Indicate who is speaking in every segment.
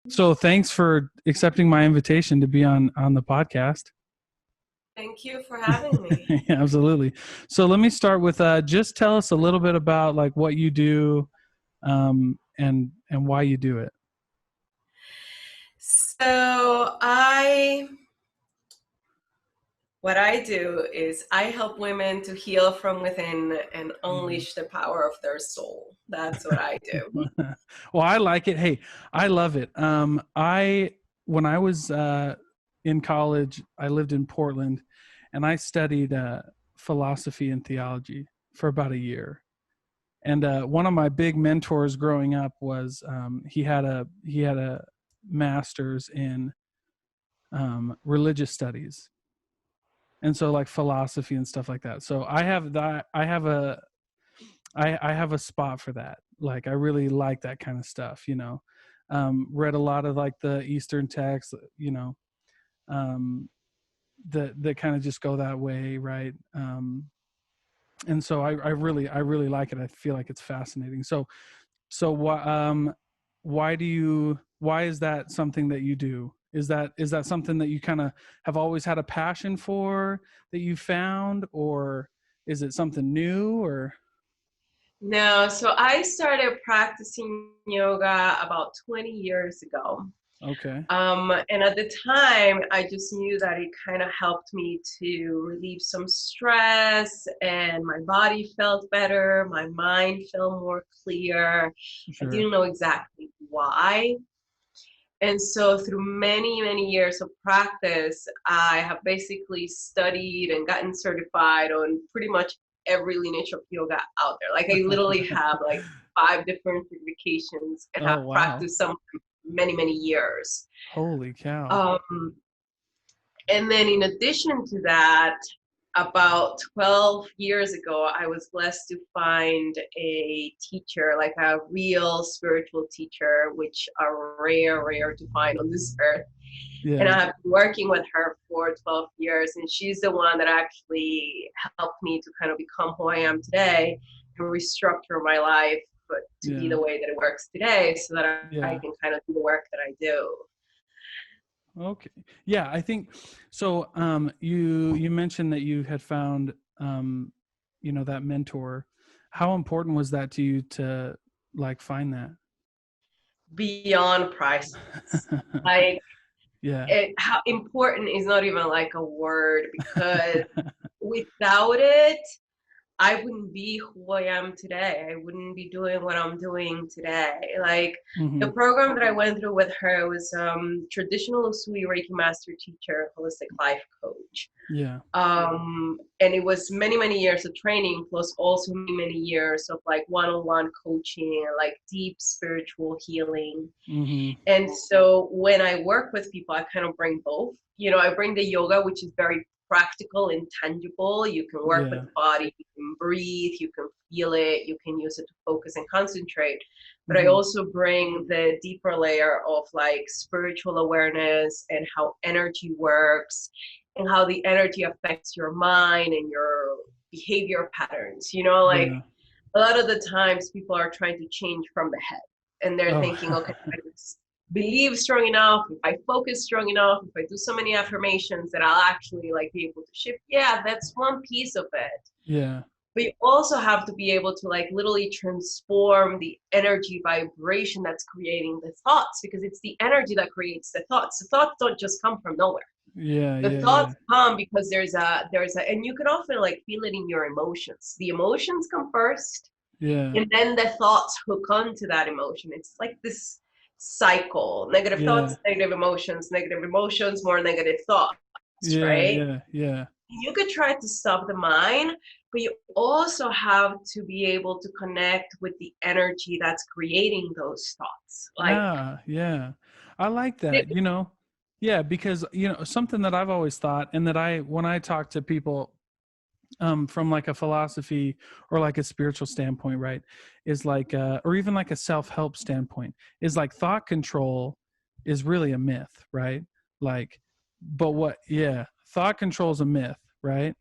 Speaker 1: So thanks for accepting my invitation to be on the podcast.
Speaker 2: Thank you for having me.
Speaker 1: Yeah, absolutely. So let me start with just tell us a little bit about like what you do, and why you do it.
Speaker 2: So I what I do is I help women to heal from within and
Speaker 1: Mhm.
Speaker 2: unleash the power of their soul. That's what I do.
Speaker 1: Well, I like it. Hey, I love it. I when I was in college, I lived in Portland, and I studied philosophy and theology for about a year. And one of my big mentors growing up was he had a master's in religious studies, and so like philosophy and stuff like that. So I have that. I have a spot for that. Like I really like that kind of stuff. Read a lot of like the Eastern texts. Um, that kind of just go that way, right? And so I really like it. I feel like it's fascinating. So why is that something that you do? Is that something that you kind of have always had a passion for, that you found, or is it something new, or?
Speaker 2: No, so I started practicing yoga about 20 years ago.
Speaker 1: Okay.
Speaker 2: And at the time, I just knew that it kind of helped me to relieve some stress, and my body felt better, my mind felt more clear. I
Speaker 1: Sure.
Speaker 2: didn't know exactly why. And so, through many, many years of practice, I have basically studied and gotten certified on pretty much every lineage of yoga out there. Like, I literally have like 5 different certifications and
Speaker 1: Oh,
Speaker 2: have
Speaker 1: wow.
Speaker 2: practiced some many, many years.
Speaker 1: Holy cow.
Speaker 2: Um, and then in addition to that, about 12 years ago, I was blessed to find a teacher, like a real spiritual teacher, which are rare, rare to find on this earth. And
Speaker 1: Yeah.
Speaker 2: I have been working with her for 12 years, and she's the one that actually helped me to kind of become who I am today and restructure my life but to be
Speaker 1: Yeah.
Speaker 2: the way that it works today so that I
Speaker 1: Yeah.
Speaker 2: can kind of do the work that I do.
Speaker 1: Okay. Yeah, I think so. You mentioned that you had found that mentor. How important was that to you to like find that?
Speaker 2: Beyond priceless. Like,
Speaker 1: Yeah.
Speaker 2: how important is not even like a word, because without it, I wouldn't be who I am today. I wouldn't be doing what I'm doing today. Like, the
Speaker 1: Hmm.
Speaker 2: program that I went through with her was traditional Usui Reiki master teacher, holistic life coach.
Speaker 1: Yeah.
Speaker 2: And it was many, many years of training, plus also many, many years of like one-on-one coaching and like deep spiritual healing.
Speaker 1: Hmm.
Speaker 2: And so when I work with people, I kind of bring both. I bring the yoga, which is very practical and tangible. You can work with
Speaker 1: Yeah.
Speaker 2: the body, you can breathe, you can feel it, you can use it to focus and concentrate. But I
Speaker 1: Hmm.
Speaker 2: also bring the deeper layer of like spiritual awareness and how energy works and how the energy affects your mind and your behavior patterns. Like,
Speaker 1: Yeah.
Speaker 2: a lot of the times people are trying to change from the head, and they're
Speaker 1: Oh.
Speaker 2: thinking, okay, if I just believe strong enough, if I focus strong enough, if I do so many affirmations, that I'll actually like be able to shift. Yeah, that's one piece of it.
Speaker 1: Yeah.
Speaker 2: But you also have to be able to like literally transform the energy vibration that's creating the thoughts, because it's the energy that creates the thoughts. The thoughts don't just come from nowhere.
Speaker 1: Yeah.
Speaker 2: The
Speaker 1: Yeah. Yeah.
Speaker 2: thoughts come because there's a and you can often like feel it in your emotions. The emotions come first,
Speaker 1: Yeah.
Speaker 2: and then the thoughts hook onto that emotion. It's like this cycle: negative thoughts,
Speaker 1: Yeah.
Speaker 2: negative emotions, more negative thoughts,
Speaker 1: Yeah.
Speaker 2: right?
Speaker 1: Yeah. Yeah.
Speaker 2: You could try to stop the mind, but you also have to be able to connect with the energy that's creating those thoughts. Like,
Speaker 1: Yeah. Yeah. I like that. Yeah, because something that I've always thought, and that when I talk to people from like a philosophy or like a spiritual standpoint, right, is like or even like a self-help standpoint, is like thought control is really a myth, right? Like, but what yeah, thought control is a myth, right?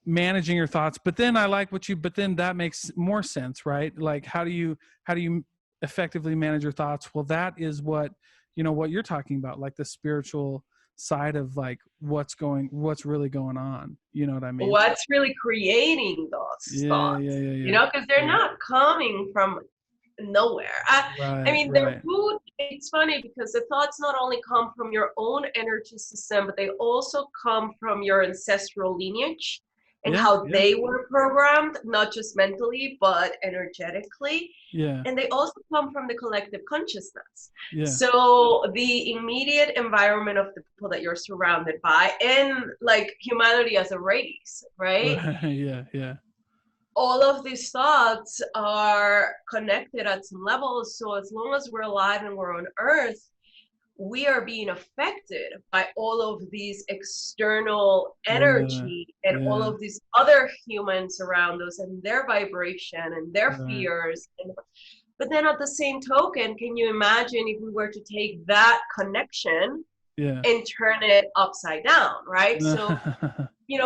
Speaker 1: Managing your thoughts. But then I like what you but then that makes more sense, right? Like how do you effectively manage your thoughts, well, that is what, what you're talking about, like the spiritual side of like what's really going on. You know what I mean?
Speaker 2: What's really creating those
Speaker 1: Yeah, yeah,
Speaker 2: thoughts,
Speaker 1: yeah,
Speaker 2: you
Speaker 1: yeah.
Speaker 2: know, because they're
Speaker 1: Yeah.
Speaker 2: not coming from nowhere. I
Speaker 1: Right,
Speaker 2: mean, the
Speaker 1: right.
Speaker 2: root, it's funny because the thoughts not only come from your own energy system, but they also come from your ancestral lineage and
Speaker 1: Yeah,
Speaker 2: how
Speaker 1: yeah,
Speaker 2: they were programmed, not just mentally, but energetically.
Speaker 1: yeah,
Speaker 2: And they also come from the collective consciousness.
Speaker 1: yeah.
Speaker 2: So the immediate environment of the people that you're surrounded by, and like humanity as a race, right?
Speaker 1: Right. Yeah, yeah.
Speaker 2: All of these thoughts are connected at some level. So as long as we're alive and we're on earth, we are being affected by all of these external
Speaker 1: Yeah,
Speaker 2: energy and all
Speaker 1: yeah.
Speaker 2: of these other humans around us and their vibration and their
Speaker 1: Right.
Speaker 2: fears. But then at the same token, can you imagine if we were to take that connection
Speaker 1: Yeah.
Speaker 2: and turn it upside down, right? So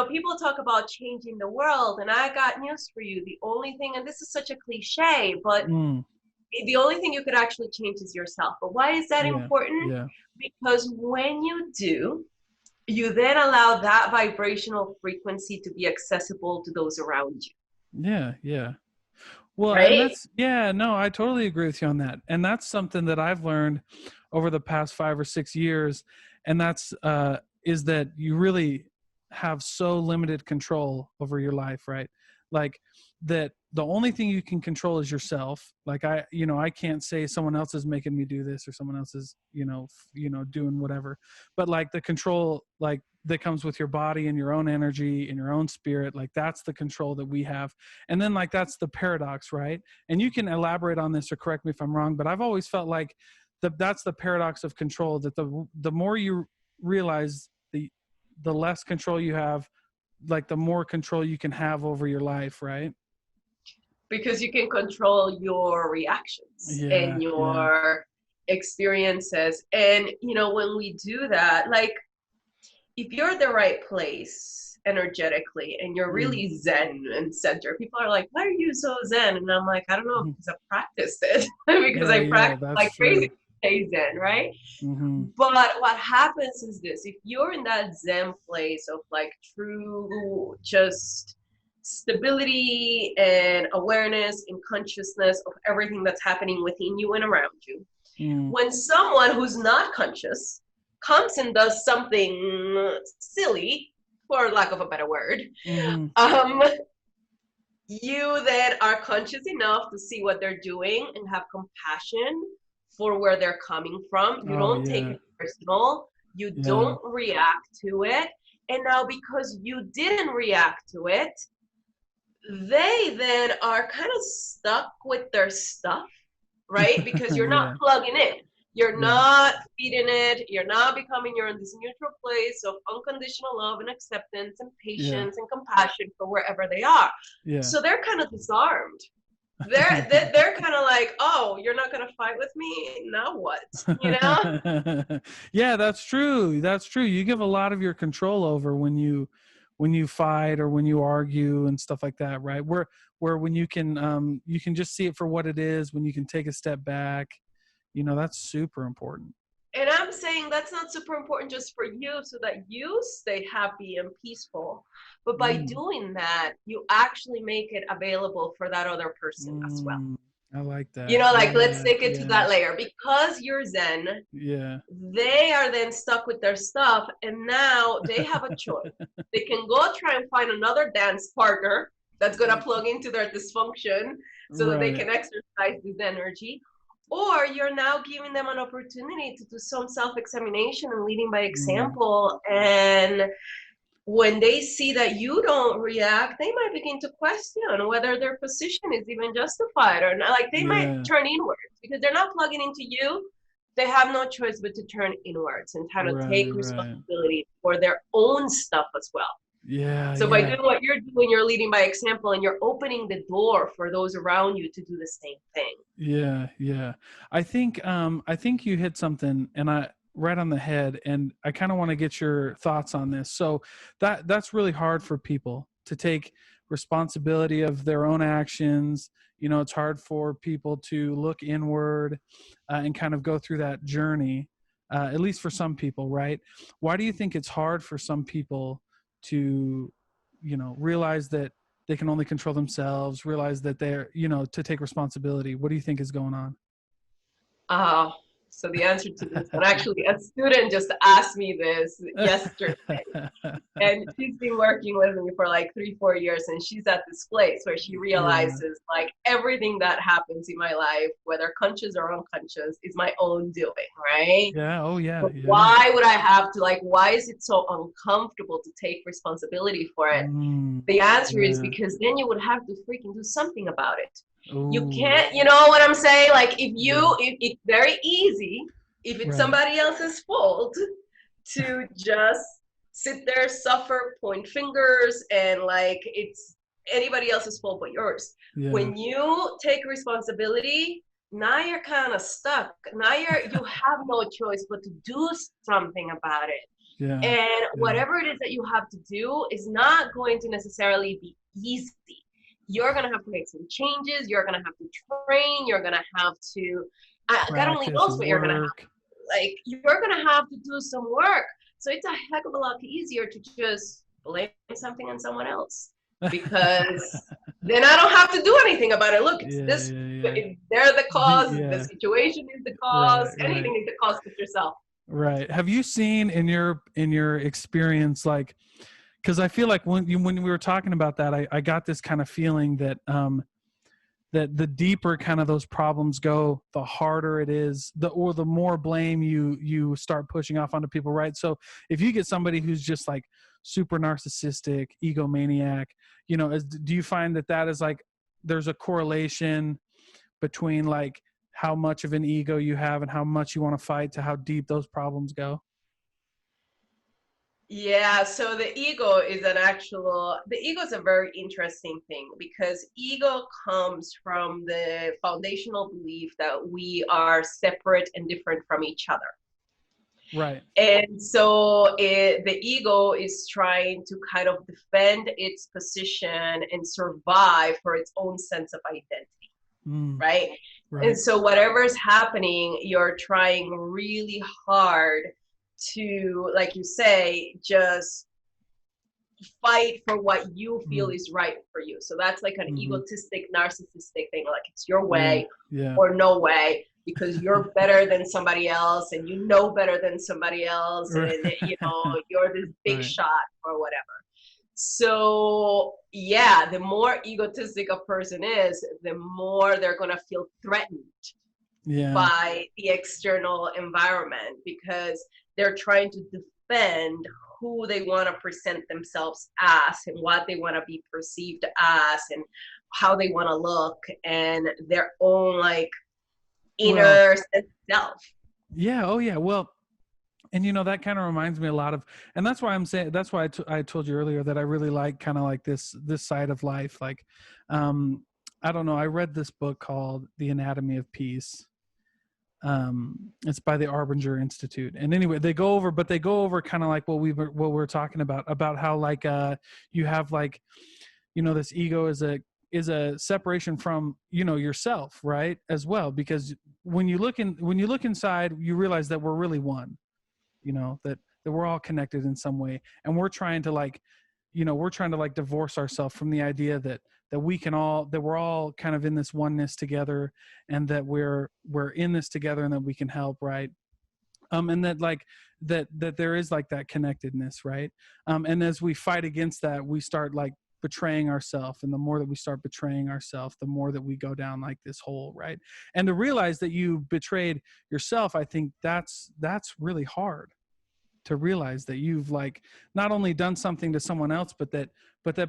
Speaker 2: people talk about changing the world, and I got news for you. The only thing, and this is such a cliche, but
Speaker 1: Mm,
Speaker 2: the only thing you could actually change is yourself. But why is that
Speaker 1: yeah,
Speaker 2: important?
Speaker 1: yeah,
Speaker 2: Because when you do, you then allow that vibrational frequency to be accessible to those around you,
Speaker 1: yeah, yeah. Well, and
Speaker 2: right?
Speaker 1: that's, yeah, no, I totally agree with you on that. And that's something that I've learned over the past 5 or 6 years. And that's, is that you really have so limited control over your life, right? Like that the only thing you can control is yourself. Like I can't say someone else is making me do this or someone else is, doing whatever. But like the control, like that comes with your body and your own energy and your own spirit, like that's the control that we have. And then like that's the paradox, right? And you can elaborate on this or correct me if I'm wrong, but I've always felt like that's the paradox of control, that the more you realize the less control you have, like the more control you can have over your life, right?
Speaker 2: Because you can control your reactions
Speaker 1: Yeah,
Speaker 2: and
Speaker 1: yeah.
Speaker 2: your experiences. And, when we do that, like if you're in the right place energetically and you're
Speaker 1: Mm,
Speaker 2: really zen and center, people are like, why are you so zen? And I'm like, I don't know,
Speaker 1: mhm.
Speaker 2: because I've practiced it. Because
Speaker 1: Yeah,
Speaker 2: I
Speaker 1: yeah,
Speaker 2: practice
Speaker 1: that's
Speaker 2: like crazy
Speaker 1: true.
Speaker 2: to stay zen, right?
Speaker 1: Hmm.
Speaker 2: But what happens is this: if you're in that zen place of like true just stability and awareness and consciousness of everything that's happening within you and around you,
Speaker 1: Mm,
Speaker 2: when someone who's not conscious comes and does something silly, for lack of a better word,
Speaker 1: hmm.
Speaker 2: um, you then are conscious enough to see what they're doing and have compassion for where they're coming from. You
Speaker 1: Oh
Speaker 2: don't take
Speaker 1: yeah,
Speaker 2: it personal. You
Speaker 1: yeah,
Speaker 2: don't react to it. And now, because you didn't react to it, they then are kind of stuck with their stuff, right? Because you're not
Speaker 1: yeah,
Speaker 2: plugging in. You're
Speaker 1: yeah,
Speaker 2: not feeding it. You're not becoming, you're in this neutral place of unconditional love and acceptance and
Speaker 1: yeah,
Speaker 2: patience and compassion for wherever they are.
Speaker 1: yeah.
Speaker 2: So they're kind of disarmed. They're kind of like, oh, you're not going to fight with me? Now what? You know?
Speaker 1: Yeah, that's true. That's true. You give a lot of your control over when you fight or when you argue and stuff like that, right? Where when you can just see it for what it is, when you can take a step back, that's super important.
Speaker 2: And I'm saying that's not super important just for you so that you stay happy and peaceful. But by
Speaker 1: Mm,
Speaker 2: doing that, you actually make it available for that other person as well.
Speaker 1: mm, I like that.
Speaker 2: Like let's
Speaker 1: Yeah,
Speaker 2: take it to
Speaker 1: yeah,
Speaker 2: that layer. Because you're Zen,
Speaker 1: yeah.
Speaker 2: they are then stuck with their stuff. And now they have a choice. They can go try and find another dance partner that's going to plug into their dysfunction so that they
Speaker 1: Right.
Speaker 2: can exercise this energy. Or you're now giving them an opportunity to do some self-examination and leading by
Speaker 1: Mm,
Speaker 2: example. And when they see that you don't react, they might begin to question whether their position is even justified or not. Like they might
Speaker 1: yeah.
Speaker 2: turn inwards because they're not plugging into you. They have no choice but to turn inwards and kind of
Speaker 1: Right,
Speaker 2: take
Speaker 1: right.
Speaker 2: responsibility for their own stuff as well.
Speaker 1: Yeah,
Speaker 2: So by
Speaker 1: yeah.
Speaker 2: doing what you're doing, you're leading by example and you're opening the door for those around you to do the same thing.
Speaker 1: Yeah, yeah. I think you hit something and I right on the head, and I kind of want to get your thoughts on this. So that's really hard for people to take responsibility of their own actions. It's hard for people to look inward and kind of go through that journey, at least for some people, right? Why do you think it's hard for some people to, realize that they can only control themselves, realize that they're, to take responsibility? What do you think is going on?
Speaker 2: Uh, so the answer to this, and actually a student just asked me this yesterday. And she's been working with me for like 3-4 years, and she's at this place where she realizes like everything that happens in my life, whether conscious or unconscious, is my own doing, right?
Speaker 1: Yeah. Oh yeah.
Speaker 2: But why would I have to, like, why is it so uncomfortable to take responsibility for it? The answer is because then you would have to freaking do something about it.
Speaker 1: Ooh.
Speaker 2: You can't, you know what I'm saying? Like if it's very easy, if it's somebody else's fault, to just sit there, suffer, point fingers, and like it's anybody else's fault but yours. When you take responsibility, now you're kind of stuck. Now you have no choice but to do something about it. And whatever it is that you have to do is not going to necessarily be easy. You're going to have to make some changes. You're going to have to train. You're going to have to, God only knows what you're going to have. Like, you're going to have to do some work. So it's a heck of a lot easier to just blame something on someone else, because then I don't have to do anything about it. Look, it's they're the cause. The situation is the cause. Anything is the cause but yourself.
Speaker 1: Right. Have you seen in your experience, like, because I feel like when we were talking about that, I got this kind of feeling that that the deeper kind of those problems go, the harder it is, or the more blame you start pushing off onto people, right? So if you get somebody who's just like super narcissistic, egomaniac, do you find that is like there's a correlation between like how much of an ego you have and how much you want to fight to how deep those problems go?
Speaker 2: Yeah, so the ego is a very interesting thing, because ego comes from the foundational belief that we are separate and different from each other.
Speaker 1: Right.
Speaker 2: And so the ego is trying to kind of defend its position and survive for its own sense of identity, right? And so whatever's happening, you're trying really hard to, like you say, just fight for what you feel is right for you. So that's like an egotistic, narcissistic thing. Like it's your way or no way, because you're better than somebody else and you know better than somebody else, and you're this big shot or whatever. So yeah, the more egotistic a person is, the more they're gonna feel threatened by the external environment, because they're trying to defend who they want to present themselves as and what they want to be perceived as and how they want to look and their own like inner self. Yeah.
Speaker 1: Oh yeah. Well, and that kind of reminds me a lot of, and that's why I'm saying, that's why I told you earlier that I really like kind of like this side of life. Like, I don't know. I read this book called The Anatomy of Peace. It's by the Arbinger Institute. And anyway, they go over kind of like what we're talking about how like, you have like, this ego is a separation from, yourself, right? As well, because when you look inside, you realize that we're really one, that we're all connected in some way. And we're trying to like, divorce ourselves from the idea that we're all kind of in this oneness together, and that we're in this together, and that we can help, right? And that like that there is like that connectedness, right? And as we fight against that, we start like betraying ourselves, and the more that we start betraying ourselves, the more that we go down like this hole, right? And to realize that you betrayed yourself, I think that's really hard to realize, that you've like not only done something to someone else, but that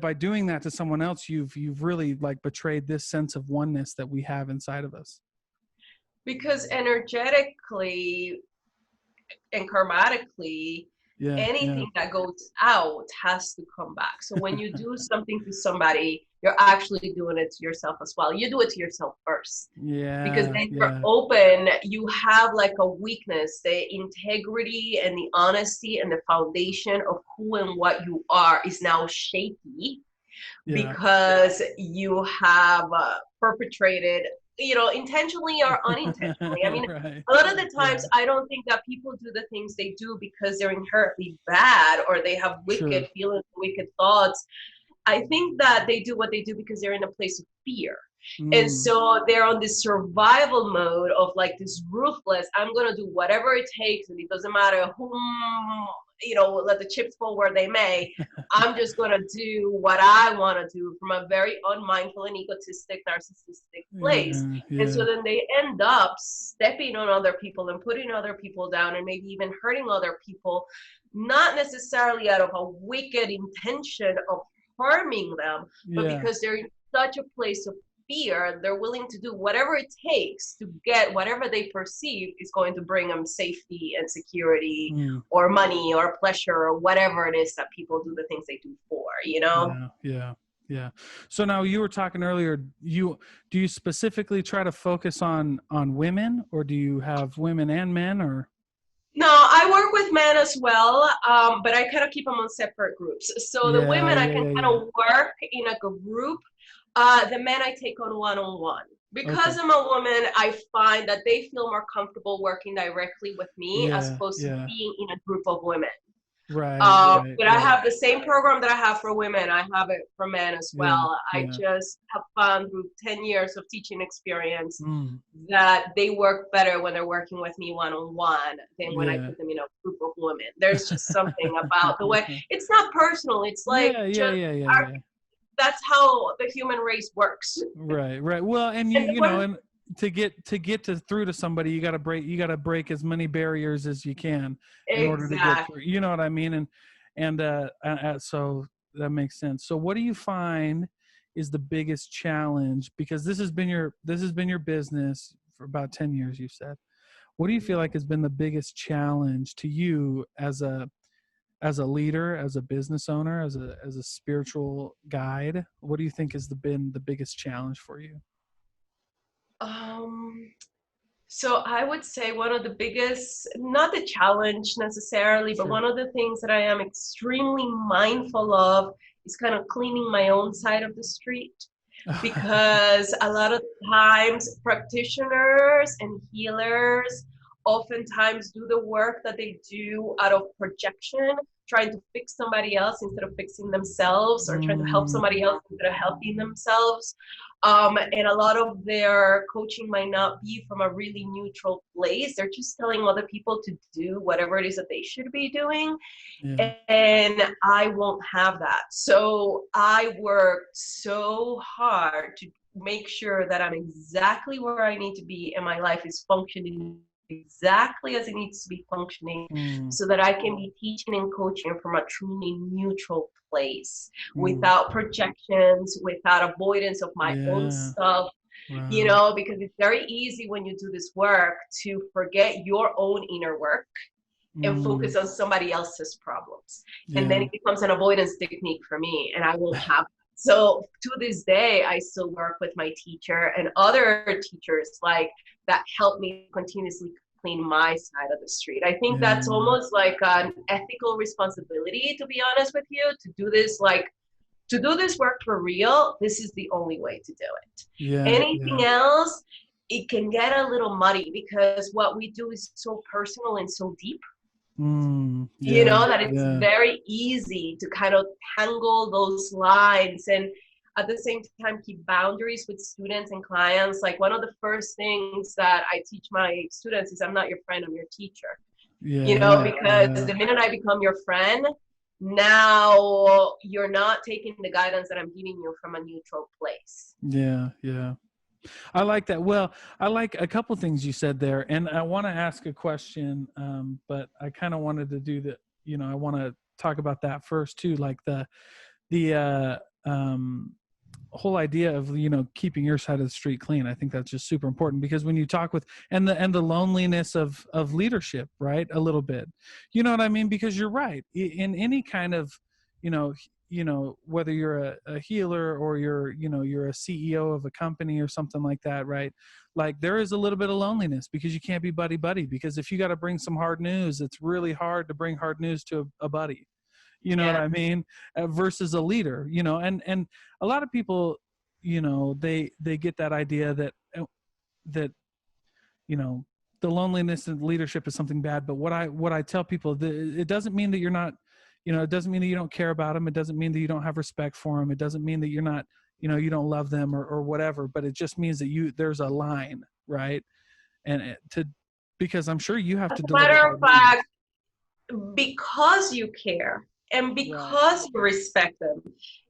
Speaker 1: by doing that to someone else, you've really like betrayed this sense of oneness that we have inside of us.
Speaker 2: Because energetically and karmatically, anything that goes out has to come back. So when you do something to somebody, you're actually doing it to yourself as well. You do it to yourself first. Because then you're open, you have like a weakness, the integrity and the honesty and the foundation of who and what you are is now shaky.
Speaker 1: Yeah.
Speaker 2: because you have perpetrated, intentionally or unintentionally. I mean,
Speaker 1: Right.
Speaker 2: a lot of the times
Speaker 1: Yeah.
Speaker 2: I don't think that people do the things they do because they're inherently bad or they have wicked
Speaker 1: Sure.
Speaker 2: feelings, wicked thoughts. I think that they do what they do because they're in a place of fear. And
Speaker 1: Mm.
Speaker 2: so they're on this survival mode of like this ruthless, I'm going to do whatever it takes. And it doesn't matter whom, let the chips fall where they may. I'm just going to do what I want to do from a very unmindful and egotistic, narcissistic place.
Speaker 1: Yeah.
Speaker 2: And so
Speaker 1: Yeah.
Speaker 2: then they end up stepping on other people and putting other people down and maybe even hurting other people, not necessarily out of a wicked intention of harming them, but
Speaker 1: Yeah.
Speaker 2: because they're in such a place of fear, they're willing to do whatever it takes to get whatever they perceive is going to bring them safety and security
Speaker 1: Mm.
Speaker 2: or money or pleasure or whatever it is that people do the things they do for,
Speaker 1: Yeah. Yeah. Yeah. So now you were talking earlier, do you specifically try to focus on women, or do you have women and men, or?
Speaker 2: No, I work with men as well, but I kind of keep them on separate groups. So the
Speaker 1: Yeah.
Speaker 2: women I
Speaker 1: Yeah.
Speaker 2: can
Speaker 1: Yeah.
Speaker 2: kind
Speaker 1: Yeah.
Speaker 2: of work in a group. The men I take on one-on-one.
Speaker 1: Okay.
Speaker 2: Because I'm a woman, I find that they feel more comfortable working directly with me as
Speaker 1: Yeah.
Speaker 2: opposed to
Speaker 1: Yeah.
Speaker 2: being in a group of women.
Speaker 1: Right. Right.
Speaker 2: But I
Speaker 1: Right.
Speaker 2: have the same program that I have for women. I have it for men as
Speaker 1: Yeah.
Speaker 2: well. I
Speaker 1: Yeah.
Speaker 2: just have found through 10 years of teaching experience
Speaker 1: Mm.
Speaker 2: that they work better when they're working with me one-on-one than when I
Speaker 1: Yeah.
Speaker 2: put them in a group of women. There's just something about the way it's not personal. It's like
Speaker 1: Yeah. Yeah.
Speaker 2: just
Speaker 1: Yeah. Yeah. Yeah.
Speaker 2: that's how the human race works.
Speaker 1: Right, right. Well, and
Speaker 2: And
Speaker 1: and to get through to somebody, you got to break as many barriers as you can in order to get through.
Speaker 2: exactly.
Speaker 1: You know what I mean? And so that makes sense. So what do you find is the biggest challenge, because this has been your business for about 10 years, you said. What do you feel like has been the biggest challenge to you as a leader, as a business owner, as a spiritual guide? What do you think has been the biggest challenge for you?
Speaker 2: Um, so I would say one of the biggest, not the challenge necessarily, but
Speaker 1: Sure.
Speaker 2: one of the things that I am extremely mindful of is kind of cleaning my own side of the street. Because a lot of times practitioners and healers oftentimes do the work that they do out of projection, trying to fix somebody else instead of fixing themselves, or trying to help
Speaker 1: Mm,
Speaker 2: somebody else instead of helping themselves. And a lot of their coaching might not be from a really neutral place. They're just telling other people to do whatever it is that they should be doing,
Speaker 1: yeah.
Speaker 2: and I won't have that. So I worked so hard to make sure that I'm exactly where I need to be and my life is functioning exactly as it needs to be functioning,
Speaker 1: Mm,
Speaker 2: so that I can be teaching and coaching from a truly neutral place,
Speaker 1: mm,
Speaker 2: without projections, without avoidance of my own
Speaker 1: yeah.
Speaker 2: stuff,
Speaker 1: Wow.
Speaker 2: because it's very easy when you do this work to forget your own inner work and
Speaker 1: Mm,
Speaker 2: focus on somebody else's problems. And then
Speaker 1: yeah.
Speaker 2: it becomes an avoidance technique for me, and I won't have. So to this day, I still work with my teacher and other teachers like that help me continuously clean my side of the street. I think that's
Speaker 1: Yeah.
Speaker 2: almost like an ethical responsibility, to be honest with you, to do this work for real. This is the only way to do it.
Speaker 1: Yeah. Yeah.
Speaker 2: Anything else, it can get a little muddy because what we do is so personal and so deep,
Speaker 1: Mm, yeah.
Speaker 2: that it's
Speaker 1: Yeah.
Speaker 2: very easy to kind of tangle those lines, and at the same time keep boundaries with students and clients. Like, one of the first things that I teach my students is, I'm not your friend, I'm your teacher.
Speaker 1: Yeah.
Speaker 2: Because
Speaker 1: Yeah.
Speaker 2: the minute I become your friend, now you're not taking the guidance that I'm giving you from a neutral place.
Speaker 1: Yeah. Yeah. I like that. Well, I like a couple things you said there, and I want to ask a question, but I kind of wanted to do the, I want to talk about that first too, like the whole idea of keeping your side of the street clean. I think that's just super important, because when you talk with and the loneliness of leadership, right, a little bit, you know what I mean, because you're right, in any kind of you know whether you're a healer, or you're a CEO of a company or something like that, right? Like, there is a little bit of loneliness, because you can't be buddy buddy, because if you got to bring some hard news, it's really hard to bring hard news to a buddy. You know what I mean? Versus a leader, you know, and a lot of people, you know, they get that idea that, that, you know, the loneliness and leadership is something bad. But what I tell people, it doesn't mean that you're not, you know, it doesn't mean that you don't care about them. It doesn't mean that you don't have respect for them. It doesn't mean that you're not, you know, you don't love them or whatever, but it just means that there's a line, right? And because I'm sure you have
Speaker 2: As
Speaker 1: to
Speaker 2: a
Speaker 1: deliver
Speaker 2: matter
Speaker 1: hard
Speaker 2: of
Speaker 1: lines.
Speaker 2: fact, because you care and
Speaker 1: Right.
Speaker 2: because you respect them,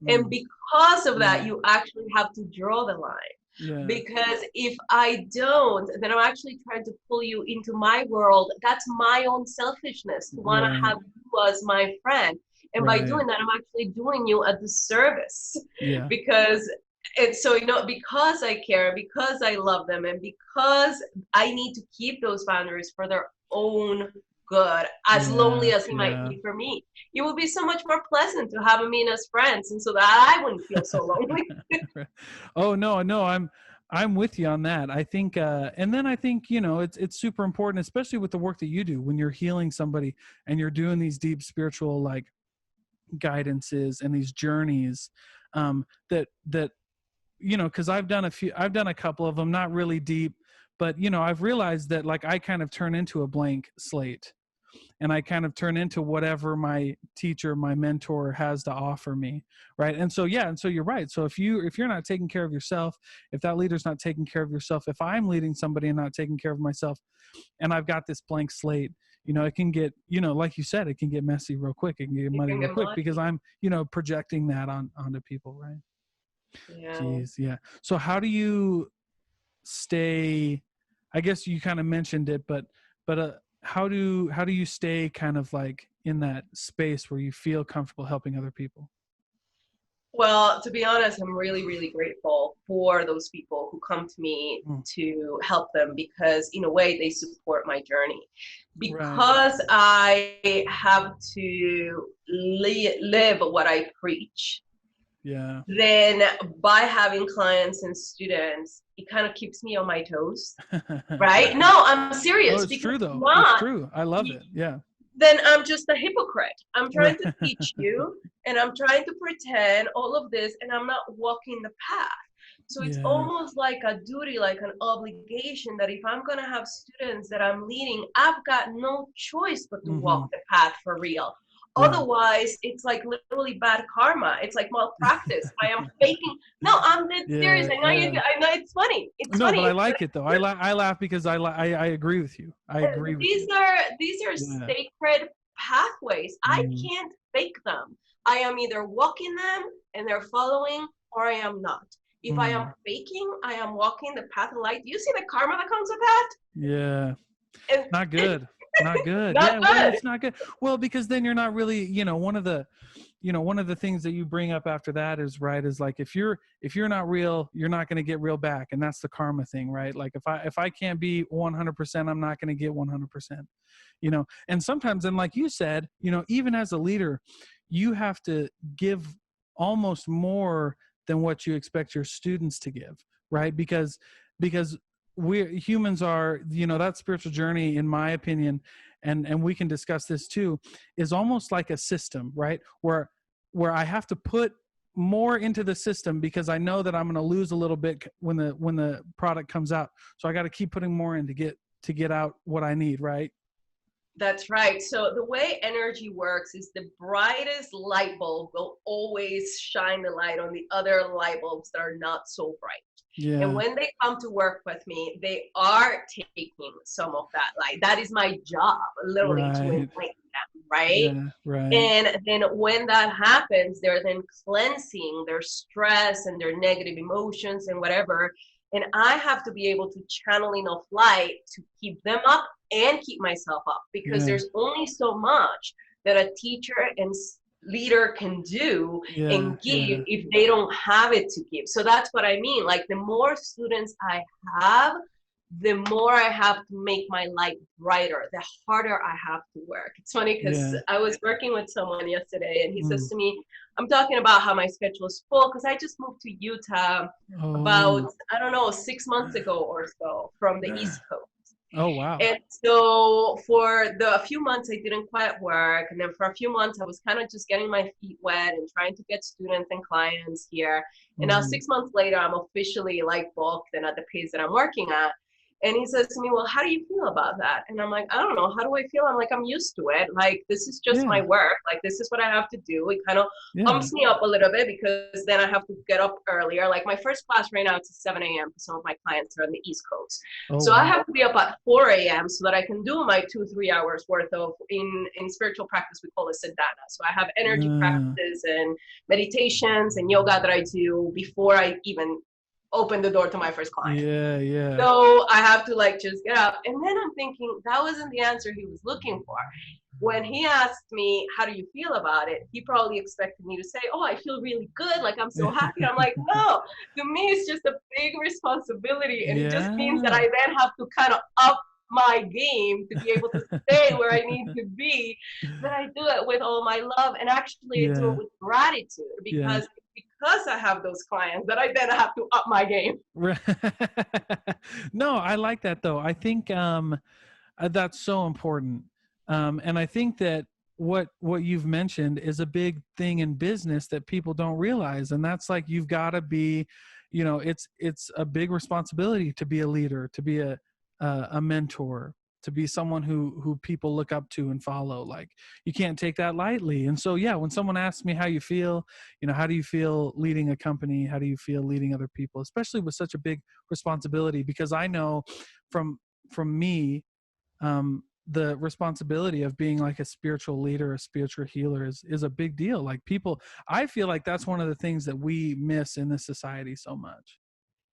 Speaker 2: and
Speaker 1: Mm.
Speaker 2: because of that,
Speaker 1: Mm.
Speaker 2: you actually have to draw the line.
Speaker 1: Yeah.
Speaker 2: Because if I don't, then I'm actually trying to pull you into my world. That's my own selfishness to want to
Speaker 1: Right.
Speaker 2: have you as my friend. And by
Speaker 1: Right.
Speaker 2: doing that, I'm actually doing you a disservice.
Speaker 1: Yeah.
Speaker 2: Because and so, you know, because I care, because I love them, and because I need to keep those boundaries for their own good, as lonely
Speaker 1: Yeah.
Speaker 2: as it might
Speaker 1: Yeah.
Speaker 2: be for me, it would be so much more pleasant to have them in as friends, and so that I wouldn't feel so lonely.
Speaker 1: Oh no, no, I'm with you on that. I think and then I think, you know, it's super important, especially with the work that you do when you're healing somebody and you're doing these deep spiritual like guidances and these journeys, that you know, because I've done a couple of them, not really deep, but you know, I've realized that like I kind of turn into a blank slate and I kind of turn into whatever my teacher, my mentor has to offer me, right? And so yeah, and so you're right. So if you're not taking care of yourself, if that leader's not taking care of yourself, if I'm leading somebody and not taking care of myself, and I've got this blank slate, you know, it can get, you know, like you said, it can get messy real quick. It can get
Speaker 2: You
Speaker 1: muddy
Speaker 2: can
Speaker 1: real
Speaker 2: get
Speaker 1: quick because
Speaker 2: money.
Speaker 1: I'm, you know, projecting that onto people, right?
Speaker 2: Yeah.
Speaker 1: Jeez, yeah. So how do you stay, I guess you kind of mentioned it, but how do you stay kind of like in that space where you feel comfortable helping other people?
Speaker 2: Well, to be honest, I'm really, really grateful for those people who come to me
Speaker 1: Mm,
Speaker 2: to help them, because in a way they support my journey.
Speaker 1: right.
Speaker 2: Because I have to live what I preach,
Speaker 1: Yeah.
Speaker 2: then by having clients and students, it kind of keeps me on my toes, right? No, I'm
Speaker 1: No,
Speaker 2: serious,
Speaker 1: it's
Speaker 2: because
Speaker 1: true
Speaker 2: if
Speaker 1: though. It's
Speaker 2: not,
Speaker 1: true. I love it. Yeah.
Speaker 2: then I'm just a hypocrite. I'm trying
Speaker 1: Right.
Speaker 2: to teach you and I'm trying to pretend all of this, and I'm not walking the path. So it's
Speaker 1: Yeah.
Speaker 2: almost like a duty, like an obligation, that if I'm going to have students that I'm leading, I've got no choice but to
Speaker 1: Hmm.
Speaker 2: walk the path for real.
Speaker 1: Yeah.
Speaker 2: Otherwise, it's like literally bad karma. It's like malpractice. I am faking. No, I'm dead serious.
Speaker 1: Yeah.
Speaker 2: I know you.
Speaker 1: Yeah.
Speaker 2: I know it's funny. It's
Speaker 1: No, but
Speaker 2: funny.
Speaker 1: I like it though. I laugh because I agree with you. I agree with you.
Speaker 2: These are
Speaker 1: Yeah.
Speaker 2: sacred pathways. I
Speaker 1: Mm.
Speaker 2: can't fake them. I am either walking them and they're following, or I am not. If I am
Speaker 1: Mm.
Speaker 2: faking, I am walking the path of light. Do you see the karma that comes with that?
Speaker 1: Yeah.
Speaker 2: And
Speaker 1: Not good. Not good.
Speaker 2: not
Speaker 1: Yeah, well,
Speaker 2: good.
Speaker 1: it's not good. Well, because then you're not really, you know, one of the things that you bring up after that is right is like if you're not real, you're not going to get real back, and that's the karma thing, right? Like if I can't be 100%, I'm not going to get 100%. You know, and sometimes, and like you said, you know, even as a leader, you have to give almost more than what you expect your students to give, right? Because we humans are, you know, that spiritual journey, in my opinion, and we can discuss this too, is almost like a system, right? Where I have to put more into the system because I know that I'm going to lose a little bit when the product comes out. So I got to keep putting more in to get out what I need, right?
Speaker 2: That's right. So the way energy works is the brightest light bulb will always shine the light on the other light bulbs that are not so bright. And
Speaker 1: Yeah.
Speaker 2: when they come to work with me, they are taking some of that light. That is my job, literally, to
Speaker 1: Right.
Speaker 2: enlighten them, right?
Speaker 1: Yeah. Right.
Speaker 2: And then when that happens, they're then cleansing their stress and their negative emotions and whatever. And I have to be able to channel enough light to keep them up and keep myself up, because
Speaker 1: Yeah.
Speaker 2: there's only so much that a teacher and leader can do
Speaker 1: Yeah.
Speaker 2: and give
Speaker 1: Yeah.
Speaker 2: if they don't have it to give. So that's what I mean. Like, the more students I have, the more I have to make my light brighter, the harder I have to work. It's funny because
Speaker 1: Yeah.
Speaker 2: I was working with someone yesterday and he says
Speaker 1: Mm.
Speaker 2: to me, I'm talking about how my schedule is full because I just moved to Utah
Speaker 1: Oh.
Speaker 2: about, I don't know, 6 months ago or so from the
Speaker 1: Yeah.
Speaker 2: East Coast.
Speaker 1: Oh, wow.
Speaker 2: And so for the a few months I didn't quite work, and then for a few months I was kind of just getting my feet wet and trying to get students and clients here. And now
Speaker 1: Hmm.
Speaker 2: 6 months later, I'm officially like booked and at the pace that I'm working at. And he says to me, "Well, how do you feel about that?" And I'm like, "I don't know. How do I feel? I'm like, I'm used to it. Like, this is just my
Speaker 1: Yeah.
Speaker 2: work. Like, this is what I have to do." It kind of
Speaker 1: Yeah.
Speaker 2: umps me up a little bit because then I have to get up earlier. Like, my first class right now, it's at 7 a.m. because some of my clients are on the East Coast.
Speaker 1: Oh,
Speaker 2: So I
Speaker 1: wow.
Speaker 2: have to be up at 4 a.m. so that I can do my 2-3 hours worth of in spiritual practice, we call it sadhana. So I have energy
Speaker 1: Uh,
Speaker 2: practices and meditations and yoga that I do before I even open the door to my first client.
Speaker 1: yeah. Yeah.
Speaker 2: So I have to like just get up. And then I'm thinking that wasn't the answer he was looking for. When he asked me, "How do you feel about it?" he probably expected me to say, "Oh, I feel really good. Like, I'm so happy." I'm like, no, to me, it's just a big responsibility. And it just means that I
Speaker 1: Yeah.
Speaker 2: then have to kind of up my game to be able to stay where I need to be. But I do it with all my love. And actually, I do it
Speaker 1: Yeah.
Speaker 2: with gratitude
Speaker 1: Yeah.
Speaker 2: because I have those clients that I then have to up my game.
Speaker 1: Right. No, I like that though. I think that's so important. And I think that what you've mentioned is a big thing in business that people don't realize, and that's like you've got to be, it's a big responsibility to be a leader, to be a mentor, to be someone who people look up to and follow. Like you can't take that lightly. And so yeah, when someone asks me how you feel, how do you feel leading a company? How do you feel leading other people, especially with such a big responsibility? Because I know from me, the responsibility of being like a spiritual leader, a spiritual healer is a big deal. Like people, I feel like that's one of the things that we miss in this society so much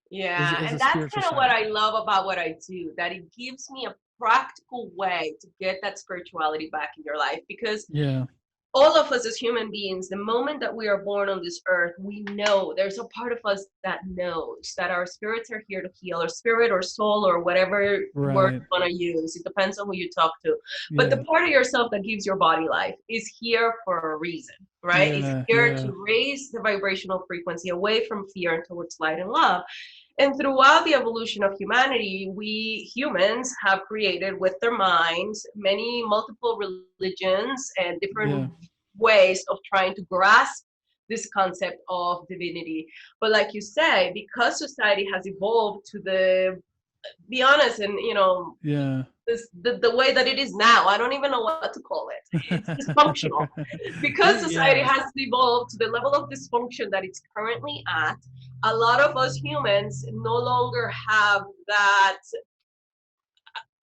Speaker 2: Yeah,
Speaker 1: is
Speaker 2: and
Speaker 1: a
Speaker 2: that's
Speaker 1: spiritual
Speaker 2: kind of what
Speaker 1: side.
Speaker 2: I love about what I do, that it gives me a practical way to get that spirituality back in your life. Because
Speaker 1: Yeah.
Speaker 2: all of us as human beings, the moment that we are born on this earth, we know there's a part of us that knows that our spirits are here to heal, or spirit or soul or whatever word
Speaker 1: Right.
Speaker 2: you want to use. It depends on who you talk to. But the
Speaker 1: Yeah.
Speaker 2: part of yourself that gives your body life is here for a reason, right? It's
Speaker 1: Yeah.
Speaker 2: here
Speaker 1: Yeah.
Speaker 2: to raise the vibrational frequency away from fear and towards light and love. And throughout the evolution of humanity, we humans have created with their minds many multiple religions and different
Speaker 1: Yeah.
Speaker 2: ways of trying to grasp this concept of divinity. But like you say, because society has evolved to the be honest and
Speaker 1: Yeah.
Speaker 2: the way that it is now, I don't even know what to call it. It's dysfunctional because society
Speaker 1: Yeah.
Speaker 2: has evolved to the level of dysfunction that it's currently at. A lot of us humans no longer have that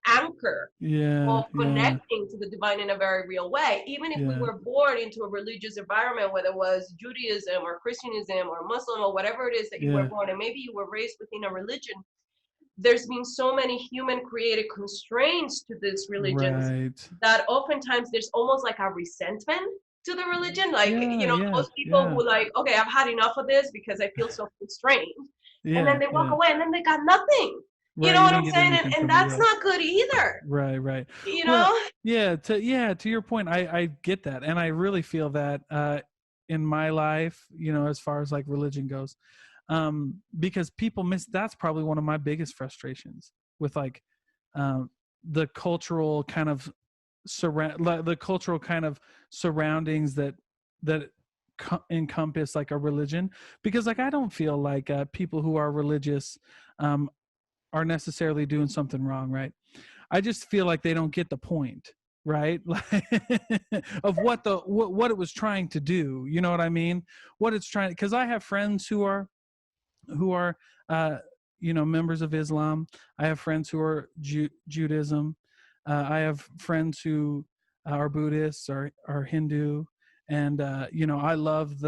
Speaker 2: anchor
Speaker 1: Yeah.
Speaker 2: of
Speaker 1: Yeah.
Speaker 2: connecting to the divine in a very real way. Even if we
Speaker 1: Yeah.
Speaker 2: were born into a religious environment, whether it was Judaism or Christianism or Muslim or whatever it is that you were
Speaker 1: Yeah.
Speaker 2: born, and maybe you were raised within a religion, there's been so many human created constraints to these religions
Speaker 1: Right.
Speaker 2: that oftentimes there's almost like a resentment to the religion. Like,
Speaker 1: Yeah. Yeah.
Speaker 2: those people
Speaker 1: Yeah.
Speaker 2: who like, okay, I've had enough of this because I feel so constrained. And then
Speaker 1: Yeah.
Speaker 2: they walk
Speaker 1: Yeah.
Speaker 2: away and then they got nothing. You
Speaker 1: Right.
Speaker 2: know
Speaker 1: You
Speaker 2: what
Speaker 1: didn't
Speaker 2: I'm
Speaker 1: get
Speaker 2: saying?
Speaker 1: anything
Speaker 2: And
Speaker 1: from it.
Speaker 2: that's
Speaker 1: Yeah.
Speaker 2: not good either.
Speaker 1: Right, right.
Speaker 2: You
Speaker 1: Well,
Speaker 2: know?
Speaker 1: to your point, I get that, and I really feel that in my life, as far as like religion goes, because people miss. That's probably one of my biggest frustrations with like um, the cultural kind of the cultural kind of surroundings that encompass like a religion, because like I don't feel like people who are religious um, are necessarily doing something wrong, right? I just feel like they don't get the point, right? Of what it was trying to do. You know what I mean? What it's trying, because I have friends who are uh, members of Islam. I have friends who are Judaism. I have friends who are Buddhists or are Hindu, and I love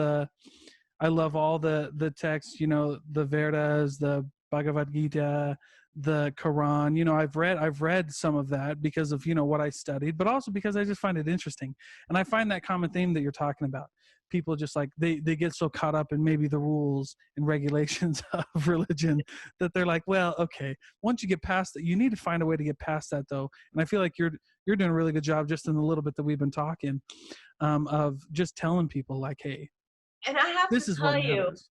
Speaker 1: all the texts, the Vedas, the Bhagavad Gita, the Quran. I've read some of that because of, what I studied, but also because I just find it interesting. And I find that common theme that you're talking about. People just like they get so caught up in maybe the rules and regulations of religion that they're like, well, okay, once you get past it, you need to find a way to get past that though. And I feel like you're doing a really good job just in the little bit that we've been talking, of just telling people like, hey,
Speaker 2: And I have to
Speaker 1: this is what
Speaker 2: tell you,
Speaker 1: matters.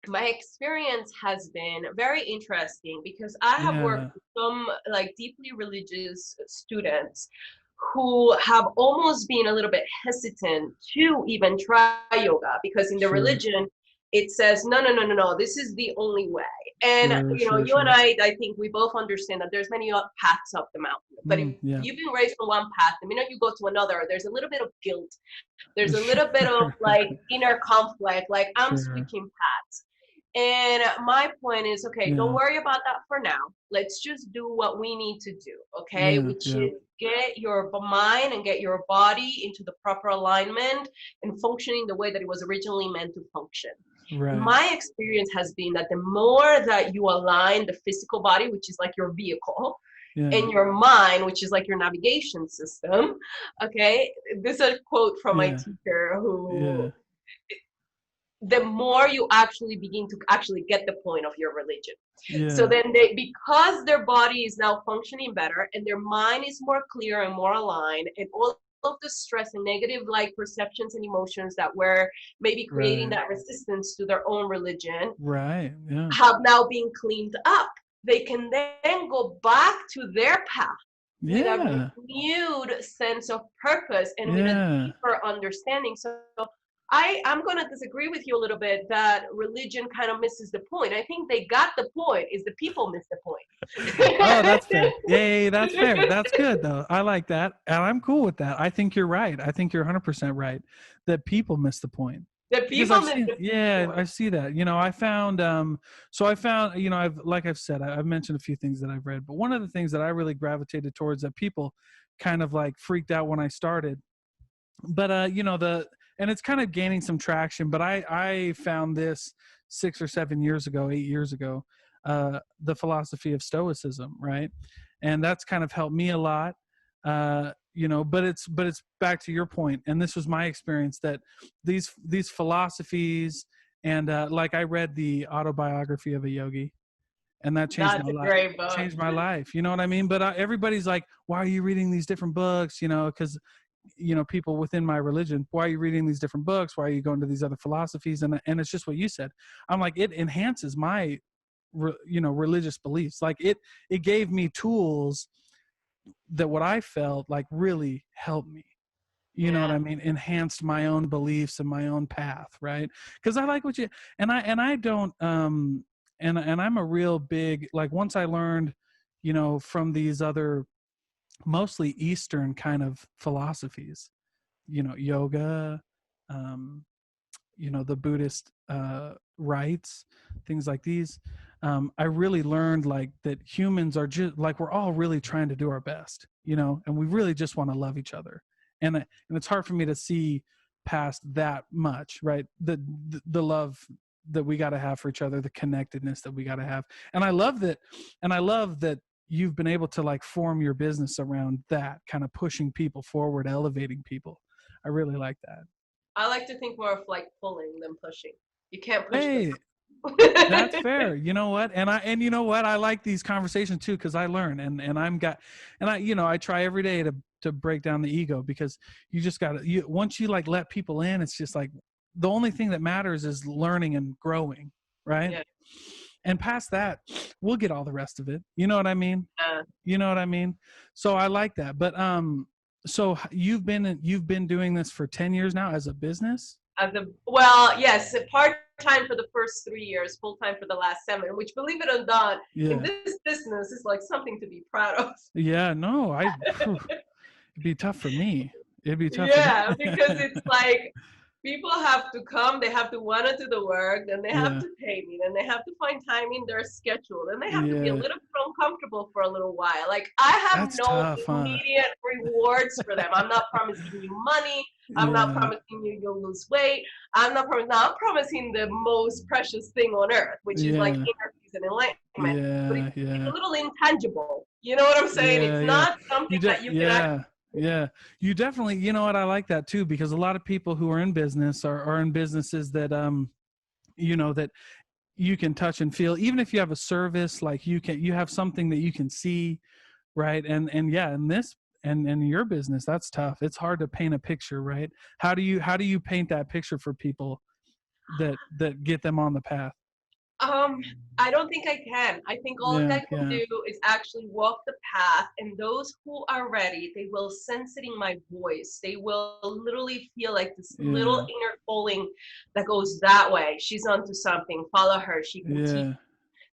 Speaker 2: my experience has been very interesting because I have worked
Speaker 1: Yeah.
Speaker 2: with some like deeply religious students who have almost been a little bit hesitant to even try yoga because in the
Speaker 1: Sure.
Speaker 2: religion it says no no no no no, this is the only way. And
Speaker 1: Sure.
Speaker 2: you know,
Speaker 1: Sure.
Speaker 2: you and
Speaker 1: Sure.
Speaker 2: I think we both understand that there's many paths up the mountain, but if
Speaker 1: Yeah.
Speaker 2: you've been raised on one path, the minute you go to another, there's a little bit of guilt, there's a little bit of
Speaker 1: Sure.
Speaker 2: like inner conflict, like I'm
Speaker 1: Sure.
Speaker 2: switching paths. And my point is, okay, don't
Speaker 1: Yeah.
Speaker 2: worry about that for now. Let's just do what we need to do, okay?
Speaker 1: Yeah.
Speaker 2: Which
Speaker 1: Yeah.
Speaker 2: is get your mind and get your body into the proper alignment and functioning the way that it was originally meant to function.
Speaker 1: Right.
Speaker 2: My experience has been that the more that you align the physical body, which is like your vehicle,
Speaker 1: Yeah.
Speaker 2: and your mind, which is like your navigation system, okay? This is a quote from my
Speaker 1: Yeah.
Speaker 2: teacher who
Speaker 1: Yeah.
Speaker 2: the more you actually begin to actually get the point of your religion. So
Speaker 1: Yeah.
Speaker 2: then they, because their body is now functioning better and their mind is more clear and more aligned, and all of the stress and negative like perceptions and emotions that were maybe creating
Speaker 1: Right.
Speaker 2: that resistance to their own religion
Speaker 1: Right. Yeah.
Speaker 2: have now been cleaned up. They can then go back to their path with a
Speaker 1: Yeah.
Speaker 2: renewed sense of purpose and with a
Speaker 1: Yeah.
Speaker 2: deeper understanding. So I'm going to disagree with you a little bit that religion kind of misses the point. I think they got the point, is the people miss the
Speaker 1: Oh,
Speaker 2: point.
Speaker 1: that's fair. Yay, that's fair. That's good though. I like that. And I'm cool with that. I think you're right. I think you're 100% right that people miss the point.
Speaker 2: The
Speaker 1: Because
Speaker 2: people
Speaker 1: I've
Speaker 2: miss
Speaker 1: seen,
Speaker 2: the
Speaker 1: yeah,
Speaker 2: point.
Speaker 1: I see that. You know, I found so I found, you know, like I've said, I've mentioned a few things that I've read, but one of the things that I really gravitated towards that people kind of like freaked out when I started, but you know, the and it's kind of gaining some traction, but I found this 6 or 7 years ago, 8 years ago, the philosophy of stoicism, right? And that's kind of helped me a lot. You know, but it's back to your point, and this was my experience, that these philosophies, and like I read the autobiography of a yogi, and that changed
Speaker 2: That's
Speaker 1: my
Speaker 2: a
Speaker 1: life.
Speaker 2: great book.
Speaker 1: Changed my life, you know what I mean? But everybody's like, why are you reading these different books, you know? Because you know, people within my religion, why are you reading these different books, why are you going to these other philosophies? And it's just what you said. I'm like, it enhances my you know, religious beliefs. Like it gave me tools that what I felt like really helped me, you know what
Speaker 2: Yeah.
Speaker 1: I mean, enhanced my own beliefs and my own path, right? Because I like what you, and I don't and I'm a real big, like, once I learned, you know, from these other mostly Eastern kind of philosophies, you know, yoga, um, you know, the Buddhist rites, things like these. I really learned like that humans are just like, we're all really trying to do our best, you know, and we really just want to love each other. And it's hard for me to see past that much, right? The love that we got to have for each other, the connectedness that we got to have. And I love that. And I love that you've been able to like form your business around that, kind of pushing people forward, elevating people. I really like that.
Speaker 2: I like to think more of like pulling than pushing. You can't push them.
Speaker 1: Hey, that's fair. You know what? And you know what? I like these conversations too, because I learn, and I'm got, and I, you know, I try every day to break down the ego, because you just got to, you, once you like let people in, it's just like the only thing that matters is learning and growing, right?
Speaker 2: Yeah.
Speaker 1: And past that, we'll get all the rest of it. You know what I mean?
Speaker 2: Uh,
Speaker 1: You know what I mean? So I like that. But so you've been doing this for 10 years now as a business?
Speaker 2: as a, well, yes, part time for the first 3 years, full time for the last 7. Which, believe it or not, in
Speaker 1: Yeah.
Speaker 2: this business is like something to be proud of.
Speaker 1: Yeah, no, it'd be tough for me. It'd be tough for me.
Speaker 2: Yeah, because it's like people have to come, they have to want to do the work, then they have
Speaker 1: Yeah.
Speaker 2: to pay me, then they have to find time in their schedule, then they have to be a
Speaker 1: Yeah.
Speaker 2: little bit uncomfortable for a little while. Like I have
Speaker 1: That's
Speaker 2: no
Speaker 1: tough, huh?
Speaker 2: immediate rewards for them. I'm not promising you money. I'm not
Speaker 1: Yeah.
Speaker 2: promising you you'll lose weight. I'm not promising. I'm promising the most precious thing on earth, which is like
Speaker 1: Yeah.
Speaker 2: inner peace and enlightenment. But
Speaker 1: Yeah.
Speaker 2: it's a
Speaker 1: Yeah.
Speaker 2: little intangible. You know what I'm saying?
Speaker 1: Yeah.
Speaker 2: It's
Speaker 1: Yeah.
Speaker 2: not something that you can actually.
Speaker 1: Yeah. Yeah. You definitely, you know what, I like that too, because a lot of people who are in business are in businesses that you know, that you can touch and feel. Even if you have a service, like you have something that you can see, right? And yeah, in this, and your business, that's tough. It's hard to paint a picture, right? How do you paint that picture for people that get them on the path?
Speaker 2: Um, I don't think I can. I think all
Speaker 1: Yeah,
Speaker 2: I can
Speaker 1: yeah,
Speaker 2: do is actually walk the path, and those who are ready, they will sense it in my voice. They will literally feel like this little
Speaker 1: yeah,
Speaker 2: inner calling that goes that way. She's onto something. Follow her. She can teach.
Speaker 1: yeah,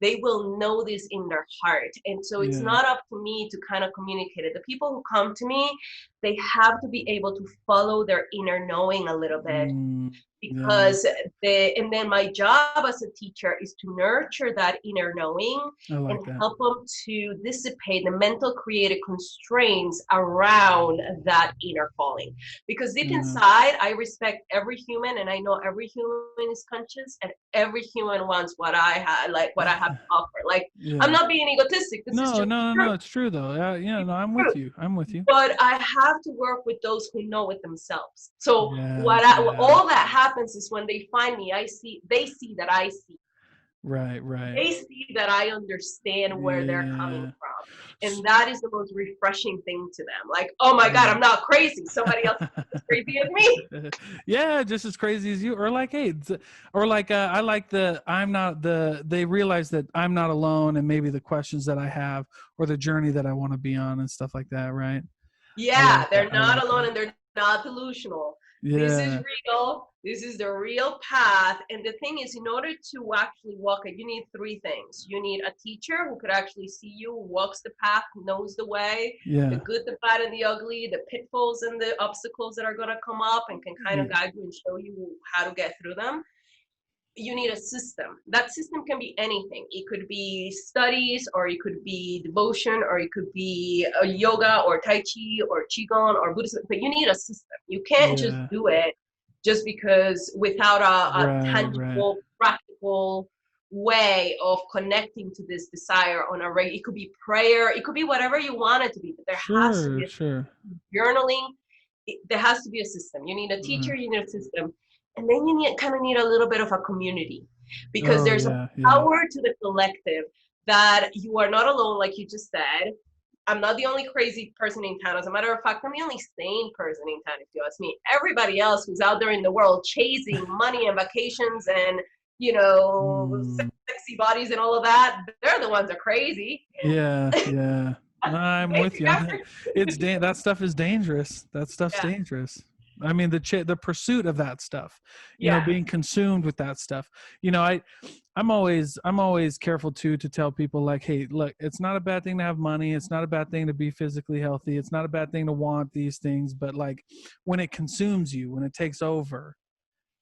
Speaker 2: They will know this in their heart. And so it's
Speaker 1: yeah.
Speaker 2: not up to me to kind of communicate it. The people who come to me, they have to be able to follow their inner knowing a little bit,
Speaker 1: Mm, yeah,
Speaker 2: because and then my job as a teacher is to nurture that inner knowing
Speaker 1: I
Speaker 2: and
Speaker 1: like that.
Speaker 2: help them to dissipate the mental creative constraints around that inner calling, because deep
Speaker 1: Yeah,
Speaker 2: inside I respect every human, and I know every human is conscious, and every human wants what I have, like what I have to offer. Like, I'm
Speaker 1: yeah.
Speaker 2: not being egotistic, this is
Speaker 1: No,
Speaker 2: just
Speaker 1: no, no,
Speaker 2: true.
Speaker 1: no. It's true though. Yeah,
Speaker 2: It's
Speaker 1: no, I'm
Speaker 2: true.
Speaker 1: with you. I'm with you.
Speaker 2: But I have to work with those who know it themselves. So
Speaker 1: Yeah, yeah.
Speaker 2: all that happens is when they find me, they see that I see.
Speaker 1: Right, right.
Speaker 2: They see that I understand where they're coming
Speaker 1: Yeah.
Speaker 2: from. And
Speaker 1: S-
Speaker 2: that is the most refreshing thing to them. Like, oh my God,
Speaker 1: Yeah.
Speaker 2: I'm not crazy. Somebody else is as crazy as me.
Speaker 1: Yeah, just as crazy as you, or like, hey, or like, I like I'm not they realize that I'm not alone, and maybe the questions that I have, or the journey that I want to be on, and stuff like that, right? I
Speaker 2: Yeah,
Speaker 1: like that.
Speaker 2: they're
Speaker 1: I
Speaker 2: not
Speaker 1: like
Speaker 2: alone
Speaker 1: that.
Speaker 2: and they're not delusional. This is
Speaker 1: Yeah,
Speaker 2: real. This is the real path. And the thing is, in order to actually walk it, you need three things. You need a teacher who could actually see you, walks the path, knows the way, the
Speaker 1: yeah,
Speaker 2: good, the bad, and the ugly, the pitfalls and the obstacles that are going to come up, and can kind of
Speaker 1: yeah,
Speaker 2: guide you and show you how to get through them. You need a system. That system can be anything. It could be studies, or it could be devotion, or it could be a yoga or tai chi or qigong or Buddhism. But you need a system. You can't just
Speaker 1: yeah.
Speaker 2: do it just because, without a
Speaker 1: Right, right.
Speaker 2: tangible, practical way of connecting to this desire on a regular. It could be prayer. It could be whatever you want it to be. But there has to
Speaker 1: Sure,
Speaker 2: be a
Speaker 1: sure.
Speaker 2: journaling. There has to be a system. You need a
Speaker 1: Uh,
Speaker 2: teacher. You need a system, and then you kind of need a little bit of a community, because
Speaker 1: oh
Speaker 2: there's a
Speaker 1: yeah, yeah.
Speaker 2: power to the collective, that you are not alone, like you just said. I'm not the only crazy person in town. As a matter of fact, I'm the only sane person in town, if you ask me. Everybody else who's out there in the world chasing money and vacations and,
Speaker 1: Mm,
Speaker 2: sexy bodies and all of that, they're the ones that are crazy.
Speaker 1: yeah, yeah. No, I'm
Speaker 2: They
Speaker 1: with
Speaker 2: think
Speaker 1: you.
Speaker 2: I'm crazy.
Speaker 1: That stuff is dangerous. That stuff's
Speaker 2: Yeah,
Speaker 1: dangerous. I mean, the pursuit of that stuff,
Speaker 2: yeah.
Speaker 1: being consumed with that stuff. I'm always careful too to tell people like, hey, look, it's not a bad thing to have money. It's not a bad thing to be physically healthy. It's not a bad thing to want these things, but like when it consumes you, when it takes over,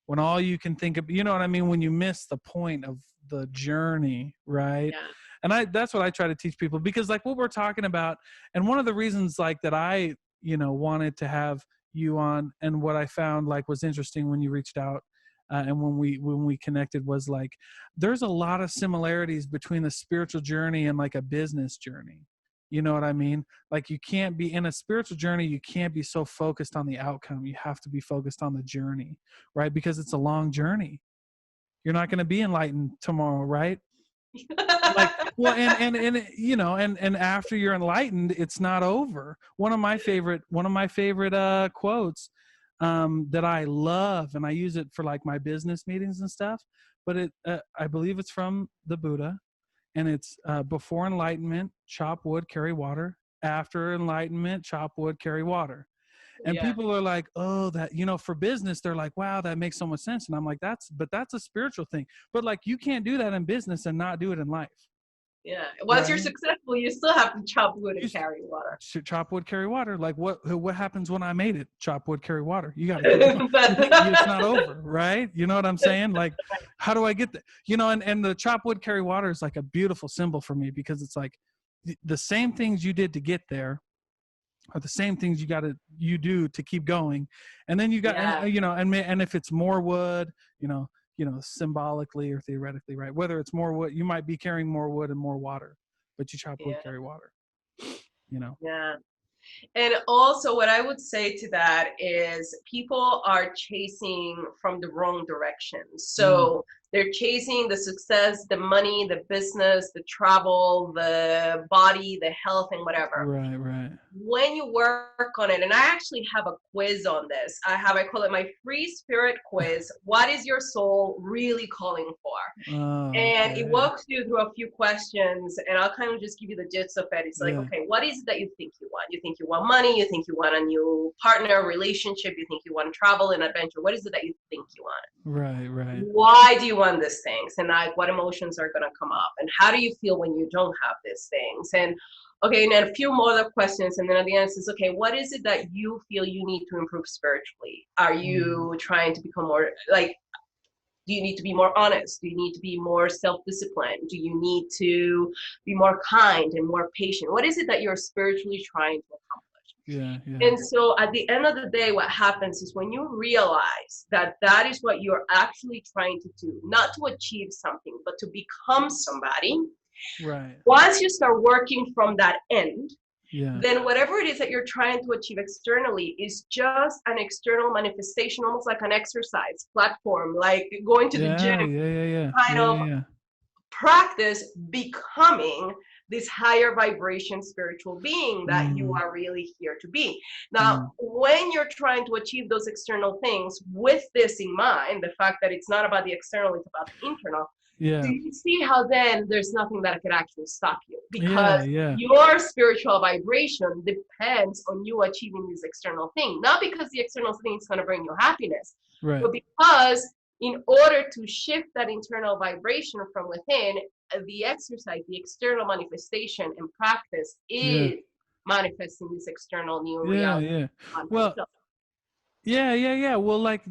Speaker 1: when all you can think of, you know what I mean, when you miss the point of the journey, right?
Speaker 2: Yeah.
Speaker 1: And that's what I try to teach people, because like what we're talking about, and one of the reasons like that I wanted to have you on, and what I found like was interesting when you reached out, and when we connected, was like there's a lot of similarities between the spiritual journey and like a business journey. You know what I mean? Like you can't be in a spiritual journey, you can't be so focused on the outcome. You have to be focused on the journey, right? Because it's a long journey. You're not going to be enlightened tomorrow, right? Like, well, and after you're enlightened, it's not over. One of my favorite quotes, that I love, and I use it for like my business meetings and stuff, but I believe it's from the Buddha, and it's, before enlightenment, chop wood, carry water. After enlightenment, chop wood, carry water. And
Speaker 2: Yeah.
Speaker 1: people are like, oh, that, for business, they're like, wow, that makes so much sense. And I'm like, that's a spiritual thing. But like, you can't do that in business and not do it in life,
Speaker 2: Yeah. Once you're
Speaker 1: right?
Speaker 2: successful, you still have to chop wood
Speaker 1: You
Speaker 2: and carry water.
Speaker 1: should chop wood, carry water. Like what happens when I made it? Chop wood, carry water. You got to keep going. It's not over, right? You know what I'm saying? Like, how do I get that? And the chop wood, carry water is like a beautiful symbol for me, because it's like the same things you did to get there are the same things you do to keep going. And then you got,
Speaker 2: Yeah.
Speaker 1: and if it's more wood, symbolically or theoretically, right? Whether it's more wood, you might be carrying more wood and more water, but you chop wood,
Speaker 2: Yeah.
Speaker 1: carry water, you know?
Speaker 2: Yeah. And also, what I would say to that is people are chasing from the wrong direction.
Speaker 1: Mm,
Speaker 2: So They're chasing the success, the money, the business, the travel, the body, the health, and whatever.
Speaker 1: Right, right.
Speaker 2: When you work on it, and I actually have a quiz on this. I call it my free spirit quiz. What is your soul really calling for?
Speaker 1: Oh,
Speaker 2: And it
Speaker 1: okay.
Speaker 2: walks you through a few questions, and I'll kind of just give you the gist of it. It's like,
Speaker 1: Yeah.
Speaker 2: okay, what is it that you think you want? You think you want money? You think you want a new partner, relationship? You think you want travel and adventure? What is it that you think you want?
Speaker 1: Right, right.
Speaker 2: Why do you want these things? And like, what emotions are going to come up? And how do you feel when you don't have these things? And okay, and then a few more other questions. And then at the end, it says, okay, what is it that you feel you need to improve spiritually? Are you trying to become more like, do you need to be more honest? Do you need to be more self-disciplined? Do you need to be more kind and more patient? What is it that you're spiritually trying to accomplish?
Speaker 1: Yeah, yeah.
Speaker 2: And so at the end of the day, what happens is when you realize that that is what you're actually trying to do, not to achieve something, but to become somebody,
Speaker 1: Right.
Speaker 2: once you start working from that end,
Speaker 1: Yeah.
Speaker 2: then whatever it is that you're trying to achieve externally is just an external manifestation, almost like an exercise platform, like going to the
Speaker 1: Yeah,
Speaker 2: gym,
Speaker 1: yeah, yeah, yeah.
Speaker 2: kind
Speaker 1: Yeah,
Speaker 2: of
Speaker 1: yeah, yeah.
Speaker 2: practice becoming this higher vibration spiritual being that you
Speaker 1: Mm,
Speaker 2: are really here to be. Now,
Speaker 1: mm.
Speaker 2: when you're trying to achieve those external things with this in mind, the fact that it's not about the external, it's about the internal, do
Speaker 1: Yeah.
Speaker 2: you see how then there's nothing that could actually stop you? Because
Speaker 1: Yeah, yeah.
Speaker 2: your spiritual vibration depends on you achieving this external thing, not because the external thing is going to bring you happiness,
Speaker 1: Right.
Speaker 2: but because in order to shift that internal vibration from within, the exercise, the external manifestation and practice
Speaker 1: Yeah.
Speaker 2: is manifesting this external new
Speaker 1: Yeah,
Speaker 2: reality
Speaker 1: yeah.
Speaker 2: onto
Speaker 1: Well,
Speaker 2: yourself.
Speaker 1: yeah, yeah, yeah. Well, like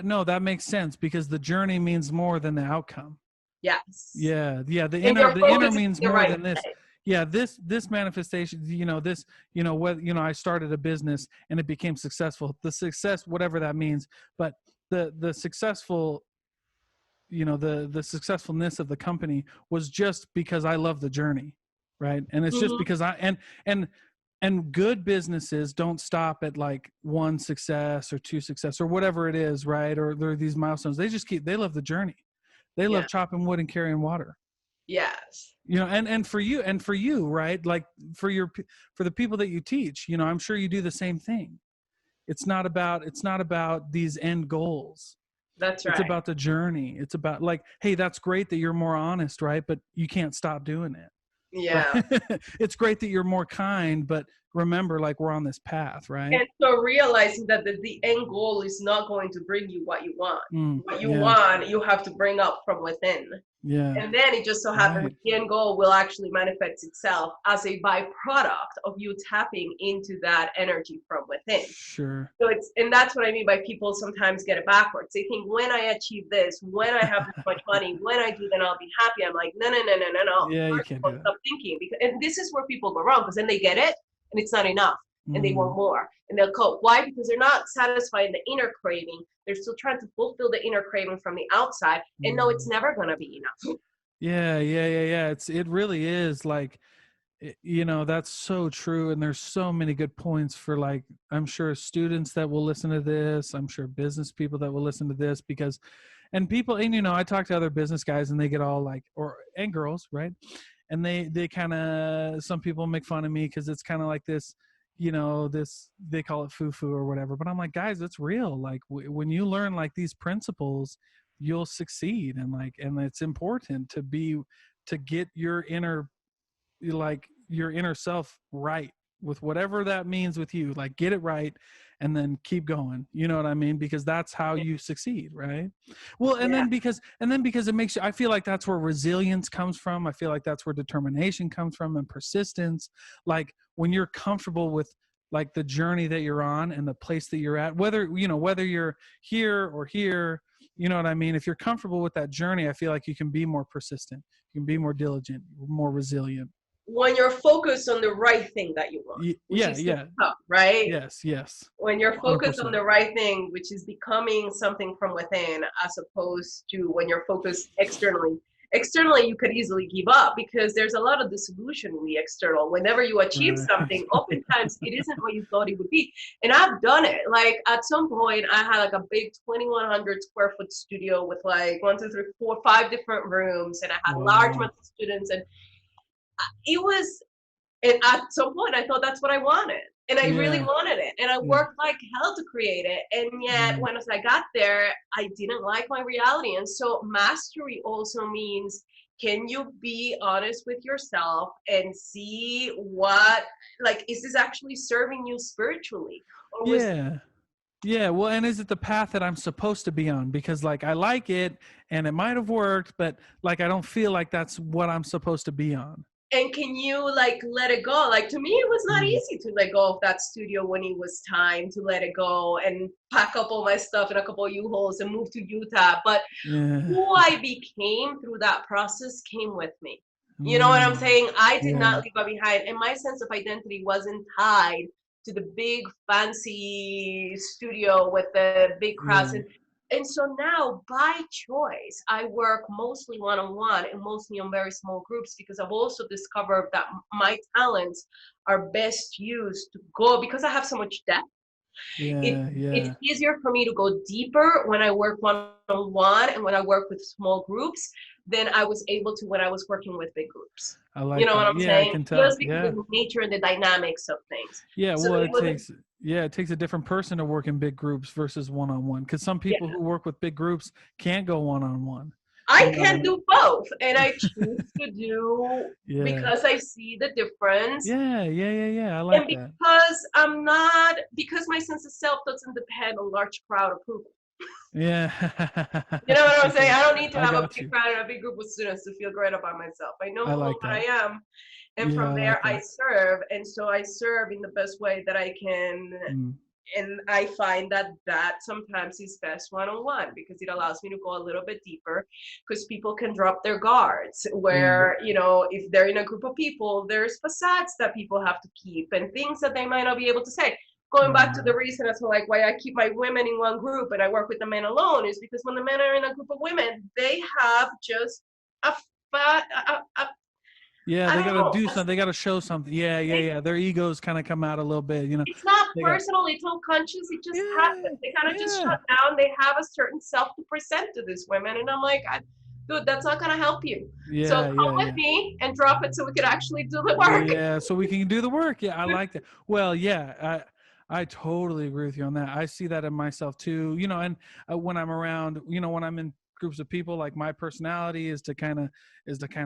Speaker 1: no, that makes sense because the journey means more than the outcome.
Speaker 2: Yes.
Speaker 1: Yeah, yeah.
Speaker 2: And your
Speaker 1: The inner
Speaker 2: focus is
Speaker 1: means
Speaker 2: in the
Speaker 1: more
Speaker 2: right
Speaker 1: than this.
Speaker 2: place.
Speaker 1: Yeah, this manifestation, this, what, I started a business and it became successful. The success, whatever that means, but the successful, the successfulness of the company was just because I love the journey, right? And it's just
Speaker 2: Mhm.
Speaker 1: because and good businesses don't stop at like one success or two success or whatever it is, right? Or there are these milestones. They love the journey. They
Speaker 2: Yeah.
Speaker 1: love chopping wood and carrying water.
Speaker 2: Yes.
Speaker 1: And for you, right? Like for the people that you teach, I'm sure you do the same thing. It's not about these end goals.
Speaker 2: That's
Speaker 1: It's
Speaker 2: right.
Speaker 1: about the journey. It's about like, hey, that's great that you're more honest, right? But you can't stop doing it.
Speaker 2: Yeah.
Speaker 1: Right? It's great that you're more kind, but remember, like, we're on this path, right?
Speaker 2: And so realizing that the end goal is not going to bring you what you want. What you
Speaker 1: Yeah,
Speaker 2: want, you have to bring up from within.
Speaker 1: yeah,
Speaker 2: And then it just so happens
Speaker 1: right.
Speaker 2: the end goal will actually manifest itself as a byproduct of you tapping into that energy from within.
Speaker 1: Sure.
Speaker 2: So and that's what I mean by people sometimes get it backwards. They think when I achieve this, when I have this much money, when I do, then I'll be happy. I'm like, no, no, no, no, no, no.
Speaker 1: Yeah, you
Speaker 2: First
Speaker 1: can't
Speaker 2: of
Speaker 1: do
Speaker 2: all,
Speaker 1: that.
Speaker 2: stop thinking because, and this is where people go wrong because then they get it and it's not enough and they want
Speaker 1: Mm,
Speaker 2: more and they'll cope. Why? Because they're not satisfying the inner craving. They're still trying to fulfill the inner craving from the outside and no, it's
Speaker 1: mm.
Speaker 2: never going to be enough.
Speaker 1: Yeah, yeah, yeah, yeah. It really is like, that's so true. And there's so many good points for, like, I'm sure students that will listen to this. I'm sure business people that will listen to this because, and people, and I talk to other business guys and they get all like, and girls, right? And they kind of, some people make fun of me because it's kind of like this, they call it foo-foo or whatever. But I'm like, guys, it's real. Like when you learn like these principles, you'll succeed. And it's important to get your inner, like your inner self right with whatever that means with you, like get it right and then keep going, you know what I mean? Because that's how you succeed, right? Well, and
Speaker 2: Yeah.
Speaker 1: then because it makes you, I feel like that's where resilience comes from. I feel like that's where determination comes from, and persistence. Like when you're comfortable with like the journey that you're on and the place that you're at, whether you're here or here, you know what I mean? If you're comfortable with that journey, I feel like you can be more persistent, you can be more diligent, more resilient.
Speaker 2: When you're focused on the right thing that you want, which
Speaker 1: Yeah,
Speaker 2: is to
Speaker 1: yeah.
Speaker 2: become, right?
Speaker 1: Yes, yes.
Speaker 2: When you're focused on
Speaker 1: 100%.
Speaker 2: the right thing, which is becoming something from within, as opposed to when you're focused externally. externally you could easily give up because there's a lot of disillusion in the external. Whenever you achieve
Speaker 1: Right.
Speaker 2: something, oftentimes it isn't what you thought it would be. And I've done it. Like at some point I had like a big 2,100 square foot studio with like 5 different rooms, and I had large
Speaker 1: Wow.
Speaker 2: amounts of students, and it was, and at some point I thought that's what I wanted. And I really
Speaker 1: Yeah.
Speaker 2: wanted it. And I
Speaker 1: Yeah.
Speaker 2: worked like hell to create it. And yet
Speaker 1: Yeah.
Speaker 2: once I got there, I didn't like my reality. And so mastery also means, can you be honest with yourself and see what, like, is this actually serving you spiritually? Or was,
Speaker 1: Yeah. Yeah. Well, and is it the path that I'm supposed to be on? Because like I like it and it might have worked, but like I don't feel like that's what I'm supposed to be on.
Speaker 2: and can you like let it go? Like to me it was not
Speaker 1: Mm.
Speaker 2: easy to let go of that studio when it was time to let it go and pack up all my stuff in a couple of U-Hauls and move to Utah. But
Speaker 1: Yeah.
Speaker 2: who I became through that process came with me. You know what I'm
Speaker 1: Mm.
Speaker 2: saying? I did
Speaker 1: Yeah.
Speaker 2: not leave that behind, and my sense of identity wasn't tied to the big fancy studio with the big crowds.
Speaker 1: Yeah.
Speaker 2: And so now, by choice, I work mostly one-on-one and mostly on very small groups, because I've also discovered that my talents are best used to go, because I have so much depth. it
Speaker 1: Yeah.
Speaker 2: it's
Speaker 1: Yeah.
Speaker 2: easier for me to go deeper when I work one-on-one and when I work with small groups than I was able to when I was working with big groups.
Speaker 1: I
Speaker 2: You
Speaker 1: like
Speaker 2: know what
Speaker 1: that.
Speaker 2: I'm
Speaker 1: Yeah, I
Speaker 2: saying?
Speaker 1: can tell.
Speaker 2: Just because of
Speaker 1: Yeah.
Speaker 2: the nature and the dynamics of things.
Speaker 1: Yeah,
Speaker 2: So
Speaker 1: well,
Speaker 2: it
Speaker 1: it
Speaker 2: was,
Speaker 1: takes yeah, it takes a different person to work in big groups versus one-on-one. Because some
Speaker 2: yeah,
Speaker 1: people who work with big groups can't go one-on-one.
Speaker 2: I
Speaker 1: You know what I
Speaker 2: can
Speaker 1: mean?
Speaker 2: do both, and I choose to do
Speaker 1: Yeah.
Speaker 2: because I see the difference.
Speaker 1: Yeah, yeah, yeah, yeah. I
Speaker 2: And
Speaker 1: like that.
Speaker 2: because I'm not, because my sense of self doesn't depend on large crowd approval.
Speaker 1: Yeah.
Speaker 2: You know what I'm saying?
Speaker 1: Yeah.
Speaker 2: I don't need to
Speaker 1: I
Speaker 2: have a
Speaker 1: got
Speaker 2: big
Speaker 1: you.
Speaker 2: crowd and a big group of students to feel great about myself. I know
Speaker 1: I
Speaker 2: who and
Speaker 1: like
Speaker 2: what I
Speaker 1: that.
Speaker 2: am, and
Speaker 1: Yeah,
Speaker 2: from
Speaker 1: I
Speaker 2: there
Speaker 1: like
Speaker 2: I
Speaker 1: that.
Speaker 2: serve. And so I serve in the best way that I can.
Speaker 1: Mm.
Speaker 2: And I find that that sometimes is best one-on-one, because it allows me to go a little bit deeper, because people can drop their guards
Speaker 1: Yeah.
Speaker 2: where, if they're in a group of people, there's facades that people have to keep and things that they might not be able to say. Going back to
Speaker 1: Yeah.
Speaker 2: the reason as to like why I keep my women in one group and I work with the men alone, is because when the men are in a group of women, they have just a,
Speaker 1: Yeah,
Speaker 2: I
Speaker 1: they
Speaker 2: don't
Speaker 1: got to
Speaker 2: know,
Speaker 1: do something. They got to show something. Yeah, yeah,
Speaker 2: they,
Speaker 1: yeah. Their egos kind of come out a little bit, you know.
Speaker 2: it's not
Speaker 1: They got
Speaker 2: personal, it's unconscious, it just
Speaker 1: Yeah.
Speaker 2: happens. They kind of just
Speaker 1: Yeah.
Speaker 2: shut down. They have a certain self to present to these women. And I'm like, dude, that's not going to help you. So
Speaker 1: Yeah,
Speaker 2: come
Speaker 1: yeah,
Speaker 2: with
Speaker 1: yeah.
Speaker 2: me and drop it so we could actually do the work.
Speaker 1: Yeah, so we can do the work. Yeah, I like that. Well, yeah, I totally agree with you on that. I see that in myself too. You know, and when I'm around, when I'm in groups of people, like my personality is to kind of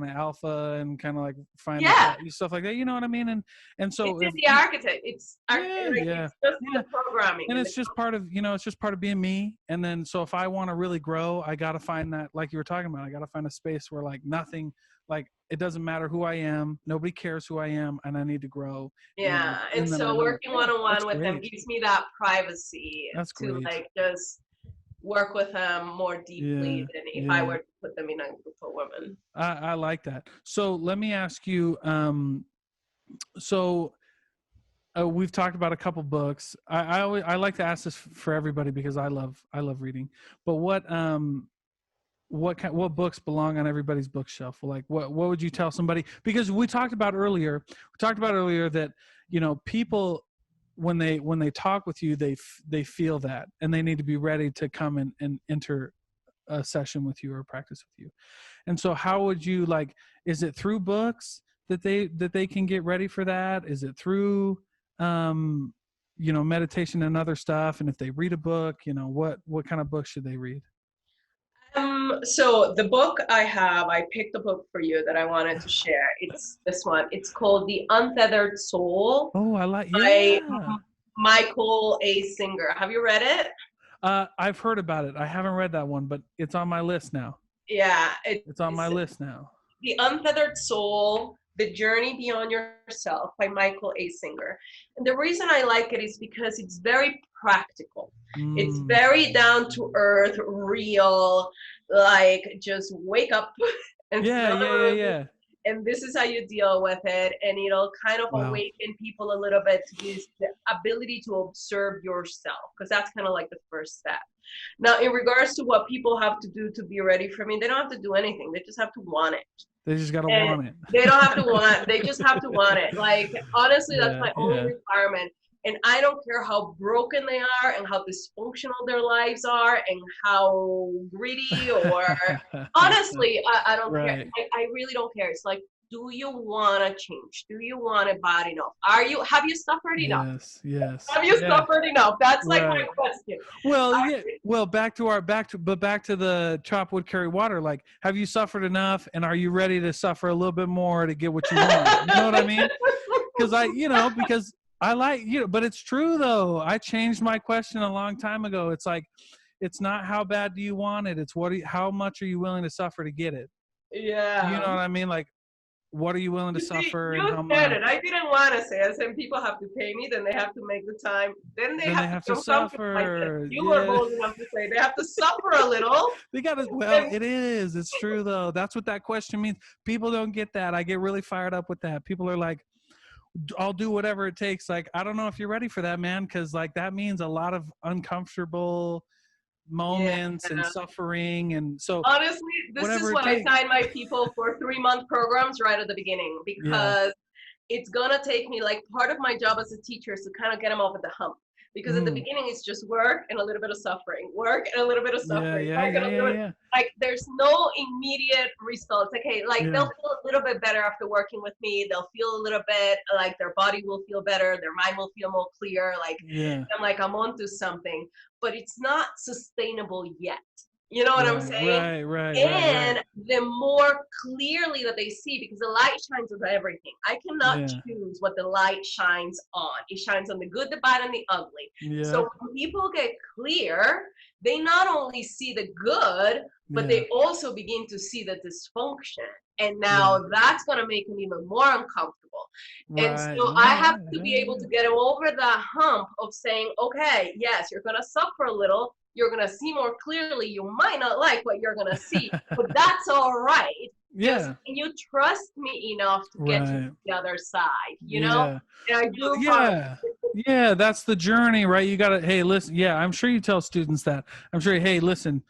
Speaker 1: alpha and kind of like find the
Speaker 2: Yeah,
Speaker 1: stuff like that. You know what I mean? And
Speaker 2: it's
Speaker 1: so
Speaker 2: in
Speaker 1: if
Speaker 2: the architect.
Speaker 1: yeah,
Speaker 2: Like
Speaker 1: yeah,
Speaker 2: it's just in
Speaker 1: yeah,
Speaker 2: the programming
Speaker 1: and
Speaker 2: and the
Speaker 1: it's just part of it's just part of being me. And then so if I want to really grow, I got to find that, like you were talking about, I got to find a space where like nothing, like it doesn't matter who I am, nobody cares who I am, and I need to grow.
Speaker 2: yeah. And
Speaker 1: And then I
Speaker 2: so
Speaker 1: know,
Speaker 2: working
Speaker 1: yeah, that's
Speaker 2: one-on-one with them
Speaker 1: great.
Speaker 2: gives me that privacy
Speaker 1: That's
Speaker 2: to
Speaker 1: great.
Speaker 2: like just work with them more deeply
Speaker 1: Yeah,
Speaker 2: than if I
Speaker 1: yeah.
Speaker 2: were to put them in a group of women.
Speaker 1: I like that. So let me ask you. So we've talked about a couple books. I like to ask this for everybody because I love reading. But what books belong on everybody's bookshelf? Like what would you tell somebody? Because we talked about earlier that people when they talk with you, they feel that, and they need to be ready to come and enter a session with you or practice with you. And so how would you, like, is it through books that they can get ready for that? Is it through meditation and other stuff? And if they read a book, what kind of book should they read?
Speaker 2: So the book I picked a book for you that I wanted to share. It's this one. It's called The Unfeathered Soul
Speaker 1: Oh, I like,
Speaker 2: by
Speaker 1: yeah.
Speaker 2: Michael A. Singer. Have you read it?
Speaker 1: I've heard about it. I haven't read that one, but it's on my list now.
Speaker 2: Yeah,
Speaker 1: It's on my
Speaker 2: it's
Speaker 1: list now.
Speaker 2: The Unfeathered Soul, The Journey Beyond Yourself by Michael A. Singer. And the reason I like it is because it's very practical. It's
Speaker 1: Mm.
Speaker 2: very down to earth, real, like just wake up and
Speaker 1: Yeah,
Speaker 2: smell the
Speaker 1: yeah, yeah,
Speaker 2: roses
Speaker 1: yeah.
Speaker 2: and this is how you deal with it, and it'll kind of
Speaker 1: Wow.
Speaker 2: awaken people a little bit to this the ability to observe yourself, because that's kind of like the first step. Now, in regards to what people have to do to be ready for me, they don't have to do anything. They just have to want it.
Speaker 1: They just got to
Speaker 2: And
Speaker 1: want it.
Speaker 2: they don't have to want, they just have to want it. Like, honestly, that's
Speaker 1: Yeah.
Speaker 2: my only
Speaker 1: Yeah.
Speaker 2: requirement. And I don't care how broken they are and how dysfunctional their lives are and how greedy or honestly, I don't care.
Speaker 1: Right.
Speaker 2: I really don't care. It's like, do you want to change? Do you want a body enough? Have you suffered enough?
Speaker 1: Yes. Yes.
Speaker 2: Have you
Speaker 1: Yeah.
Speaker 2: suffered enough? That's like my
Speaker 1: Right.
Speaker 2: question.
Speaker 1: Well, yeah. Well, back to the chop wood, carry water. Like, have you suffered enough, and are you ready to suffer a little bit more to get what you want? You know what I mean? Because because I like but it's true though. I changed my question a long time ago. It's like, it's not how bad do you want it. It's how much are you willing to suffer to get it? You know
Speaker 2: Yeah.
Speaker 1: what I mean? Like, what are you willing to
Speaker 2: You see,
Speaker 1: suffer and
Speaker 2: you
Speaker 1: how
Speaker 2: said it.
Speaker 1: much?
Speaker 2: I didn't want to say it. Some people have to pay me, then they have to make the time, then they
Speaker 1: Then they
Speaker 2: have to
Speaker 1: have to
Speaker 2: do something like this.
Speaker 1: suffer.
Speaker 2: You were
Speaker 1: Yeah.
Speaker 2: bold enough to say they have to suffer a little.
Speaker 1: They got to, well,
Speaker 2: And
Speaker 1: it is. It's true though. That's what that question means. People don't get that. I get really fired up with that. People are like, I'll do whatever it takes. Like, I don't know if you're ready for that, man, because like that means a lot of uncomfortable
Speaker 2: yeah.
Speaker 1: moments and suffering, and so
Speaker 2: Honestly, this is
Speaker 1: whatever it
Speaker 2: what I
Speaker 1: takes.
Speaker 2: sign my people for 3-month programs right at the beginning,
Speaker 1: Yeah.
Speaker 2: because it's gonna take me, like, part of my job as a teacher is to kind of get them off at the hump. Because at the
Speaker 1: Mm.
Speaker 2: beginning it's just work and a little bit of suffering, work and a little bit of
Speaker 1: Yeah.
Speaker 2: suffering,
Speaker 1: Yeah.
Speaker 2: work and
Speaker 1: Yeah.
Speaker 2: a
Speaker 1: Yeah.
Speaker 2: little bit,
Speaker 1: Yeah.
Speaker 2: like there's no immediate results. Okay, like they'll
Speaker 1: Yeah.
Speaker 2: feel a little bit better after working with me. They'll feel a little bit like their body will feel better, their mind will feel more clear. Like
Speaker 1: Yeah.
Speaker 2: I'm like, I'm onto something, but it's not sustainable yet. You know what I'm
Speaker 1: Right.
Speaker 2: saying?
Speaker 1: Right. Right. Right. Right.
Speaker 2: And the more clearly that they see, because the light shines on everything. I cannot
Speaker 1: Yeah.
Speaker 2: choose what the light shines on. It shines on the good, the bad, and the ugly.
Speaker 1: Yeah.
Speaker 2: So when people get clear, they not only see the good, but
Speaker 1: Yeah.
Speaker 2: they also begin to see the dysfunction. And
Speaker 1: Yeah.
Speaker 2: now that's going to make them even more uncomfortable. And
Speaker 1: Right.
Speaker 2: so I
Speaker 1: Yeah.
Speaker 2: have
Speaker 1: Yeah.
Speaker 2: to
Speaker 1: Yeah.
Speaker 2: be able
Speaker 1: Yeah.
Speaker 2: to get them over the hump of saying, okay, yes, you're going to suffer a little. You're going to see more clearly. You might not like what you're going to see, but that's all right. Just
Speaker 1: Yeah.
Speaker 2: can you trust me enough to get to
Speaker 1: Right.
Speaker 2: the other side, you know?
Speaker 1: Yeah.
Speaker 2: And I
Speaker 1: Well,
Speaker 2: do promise.
Speaker 1: yeah. Yeah, that's the journey, right? You got to, hey, listen, yeah, I'm sure you tell students that. I'm sure, hey, listen,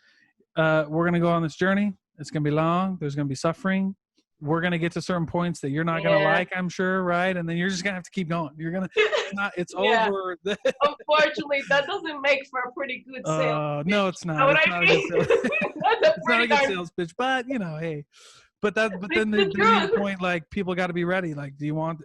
Speaker 1: we're going to go on this journey. It's going to be long. There's going to be suffering. We're going to get to certain points that you're not going to
Speaker 2: Yeah.
Speaker 1: like, I'm sure, right? And then you're just going to have to keep going. You're going to, it's
Speaker 2: Yeah.
Speaker 1: over.
Speaker 2: Unfortunately, that doesn't make for a pretty good sales pitch.
Speaker 1: No, it's
Speaker 2: You know
Speaker 1: not.
Speaker 2: what
Speaker 1: It's
Speaker 2: I
Speaker 1: not a good
Speaker 2: mean?
Speaker 1: sales.
Speaker 2: That's a
Speaker 1: It's not
Speaker 2: pretty
Speaker 1: a good
Speaker 2: darn,
Speaker 1: sales pitch, but hey, but
Speaker 2: it's
Speaker 1: then
Speaker 2: the
Speaker 1: to your
Speaker 2: truth.
Speaker 1: point, like, people got to be ready. Like, do you want,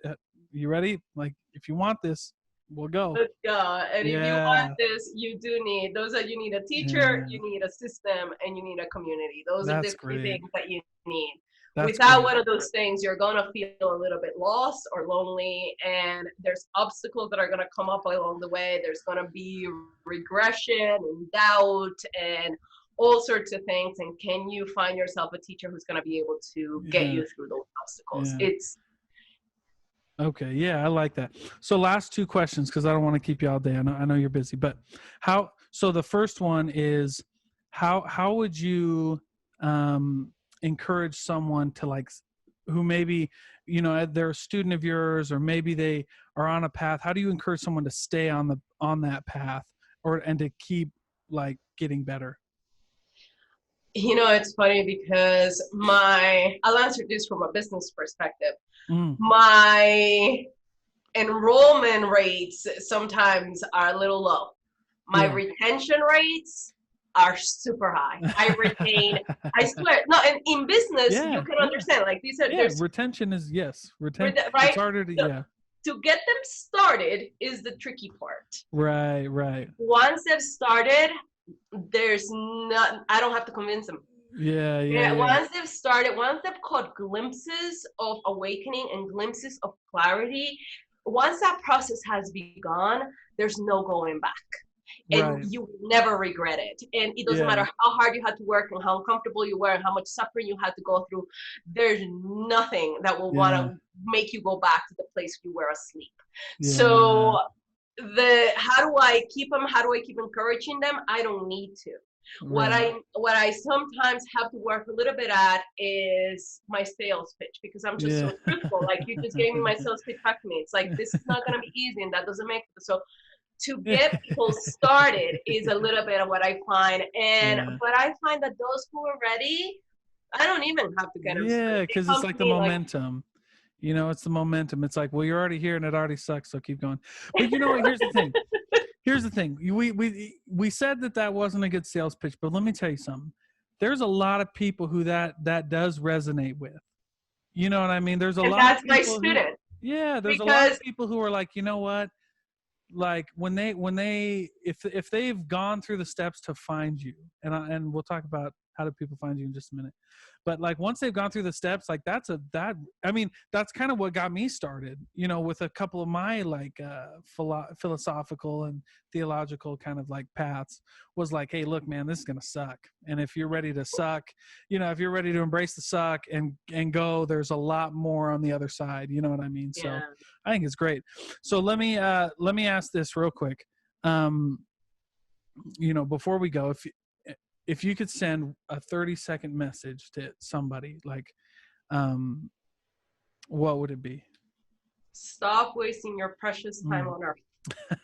Speaker 1: you ready? Like, if you want this, we'll go.
Speaker 2: Let's go. And if you want
Speaker 1: Yeah.
Speaker 2: this, you do need those are you need a teacher,
Speaker 1: Yeah.
Speaker 2: you need a system, and you need a community. Those are the
Speaker 1: That's
Speaker 2: three
Speaker 1: great.
Speaker 2: things that you need.
Speaker 1: That's
Speaker 2: Without
Speaker 1: great.
Speaker 2: one of those things, you're gonna feel a little bit lost or lonely, and there's obstacles that are gonna come up along the way. There's gonna be regression and doubt and all sorts of things. And can you find yourself a teacher who's gonna be able to get
Speaker 1: Yeah.
Speaker 2: you through those obstacles?
Speaker 1: Yeah.
Speaker 2: It's
Speaker 1: Okay. Yeah, I like that. So last two questions, because I don't want to keep you all day. I know you're busy, but so the first one is how would you encourage someone to, like, who maybe, they're a student of yours, or maybe they are on a path. How do you encourage someone to stay on that path, and to keep, like, getting better?
Speaker 2: it's funny because I'll answer this from a business perspective.
Speaker 1: Mm,
Speaker 2: My enrollment rates sometimes are a little low. My
Speaker 1: yeah.
Speaker 2: retention rates are super high. I swear, no, and in business, you
Speaker 1: Yeah.
Speaker 2: can
Speaker 1: Yeah.
Speaker 2: understand, like these are,
Speaker 1: Yeah.
Speaker 2: there's,
Speaker 1: Retention is, yes. Retention. It's
Speaker 2: right?
Speaker 1: harder to,
Speaker 2: So,
Speaker 1: yeah.
Speaker 2: to get them started is the tricky part.
Speaker 1: Right. Right.
Speaker 2: Once they've started, I don't have to convince them.
Speaker 1: Yeah. Yeah.
Speaker 2: Yeah,
Speaker 1: Yeah.
Speaker 2: once they've started, once they've caught glimpses of awakening and glimpses of clarity, once that process has begun, there's no going back. And
Speaker 1: Right.
Speaker 2: you never regret it. And it doesn't matter
Speaker 1: Yeah.
Speaker 2: how hard you had to work and how uncomfortable you were and how much suffering you had to go through. There's nothing that will want
Speaker 1: Yeah.
Speaker 2: to make you go back to the place you were asleep.
Speaker 1: Yeah.
Speaker 2: So how do I keep them? How do I keep encouraging them? I don't need to.
Speaker 1: Right.
Speaker 2: What I sometimes have to work a little bit at is my sales pitch, because I'm just
Speaker 1: Yeah.
Speaker 2: so truthful. Like, you just gave me my sales pitch back to me. It's like, this is not going to be easy, and that doesn't make it. So to get people started is a little bit of what I find. And
Speaker 1: Yeah.
Speaker 2: but I find that those who are ready, I don't even have to get them
Speaker 1: Yeah,
Speaker 2: started. They
Speaker 1: because it's
Speaker 2: come to
Speaker 1: like the
Speaker 2: me like,
Speaker 1: momentum. It's the momentum. It's like, well, you're already here and it already sucks, so keep going. But you know what? Here's the thing. Here's the thing. We said that wasn't a good sales pitch, but let me tell you something. There's a lot of people who that does resonate with. You know what I mean? There's a
Speaker 2: and
Speaker 1: lot of
Speaker 2: that's my
Speaker 1: people who,
Speaker 2: student.
Speaker 1: yeah, there's a lot of
Speaker 2: Because
Speaker 1: people who are like, you know what? Like if they've gone through the steps to find you, and we'll talk about how do people find you in just a minute, but like once they've gone through the steps, like that's kind of what got me started, with a couple of my like philosophical and theological kind of like paths, was like, hey, look, man, this is gonna suck, and if you're ready to suck, if you're ready to embrace the suck and go, there's a lot more on the other side, you know what I mean? So
Speaker 2: yeah.
Speaker 1: I think it's great. So let me ask this real quick. Before we go, if you could send a 30-second message to somebody, like, what would it be?
Speaker 2: Stop wasting your precious time
Speaker 1: Mm.
Speaker 2: on earth.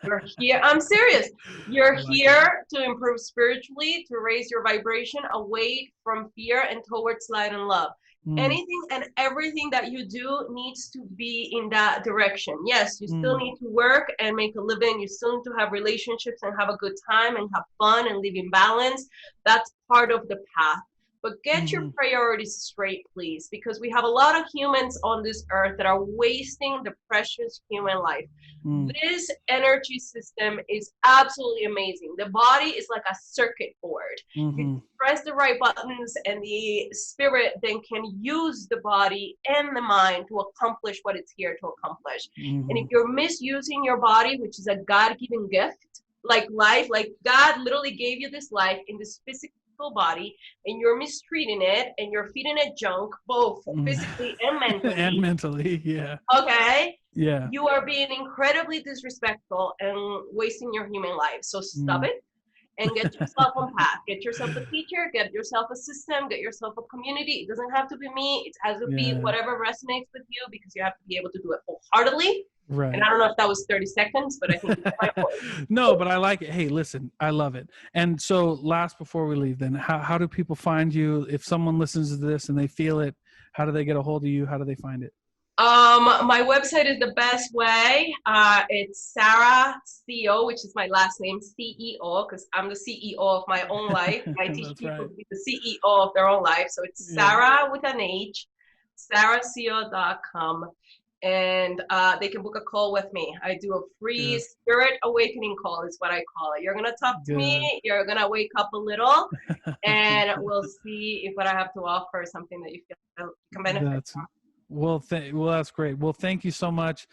Speaker 2: You're here. I'm serious. You're
Speaker 1: I like it.
Speaker 2: here to improve spiritually, to raise your vibration away from fear and towards light and love.
Speaker 1: Mm.
Speaker 2: Anything and everything that you do needs to be in that direction. Yes, you still
Speaker 1: Mm.
Speaker 2: need to work and make a living. You still need to have relationships and have a good time and have fun and live in balance. That's part of the path. But get your
Speaker 1: Mm-hmm.
Speaker 2: priorities straight, please, because we have a lot of humans on this earth that are wasting the precious human life.
Speaker 1: Mm.
Speaker 2: This energy system is absolutely amazing. The body is like a circuit board. You
Speaker 1: Mm-hmm.
Speaker 2: press the right buttons, and the spirit then can use the body and the mind to accomplish what it's here to accomplish. And
Speaker 1: Mm-hmm.
Speaker 2: if you're misusing your body, which is a God-given gift, like life, like God literally gave you this life in this physical body, and you're mistreating it and you're feeding it junk, both physically and
Speaker 1: And
Speaker 2: mentally,
Speaker 1: mentally, yeah.
Speaker 2: okay,
Speaker 1: Yeah.
Speaker 2: you are being incredibly disrespectful and wasting your human life. So stop
Speaker 1: Mm.
Speaker 2: it and get yourself on path. Get yourself a teacher, get yourself a system, get yourself a community. It doesn't have to be me. It has to be
Speaker 1: Yeah.
Speaker 2: whatever resonates with you, because you have to be able to do it wholeheartedly. And
Speaker 1: Right.
Speaker 2: I don't know if that was 30 seconds, but I think it's my point.
Speaker 1: No, but I like it. Hey, listen, I love it. And so last, before we leave, then how do people find you? If someone listens to this and they feel it, how do they get a hold of you? How do they find it?
Speaker 2: My website is the best way. It's Sarah CEO, which is my last name, CEO, because I'm the CEO of my own life. I teach
Speaker 1: That's
Speaker 2: people
Speaker 1: right.
Speaker 2: to be the CEO of their own life. So it's
Speaker 1: Yeah.
Speaker 2: Sarah with an H, sarahceo.com. And they can book a call with me. I do a free
Speaker 1: Good.
Speaker 2: spirit awakening call, is what I call it. You're going to talk to
Speaker 1: Good.
Speaker 2: me. You're going to wake up a little, and we'll see if what I have to offer is something that you feel you can benefit
Speaker 1: That's
Speaker 2: from.
Speaker 1: well, that's great. Well, thank you so much,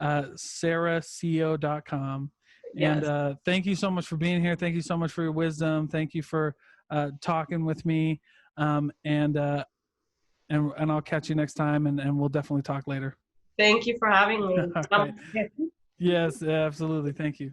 Speaker 1: sarahco.com. And
Speaker 2: Yes.
Speaker 1: thank you so much for being here. Thank you so much for your wisdom. Thank you for talking with me. And I'll catch you next time, and we'll definitely talk later.
Speaker 2: Thank you for having me.
Speaker 1: All right. Yes, absolutely. Thank you.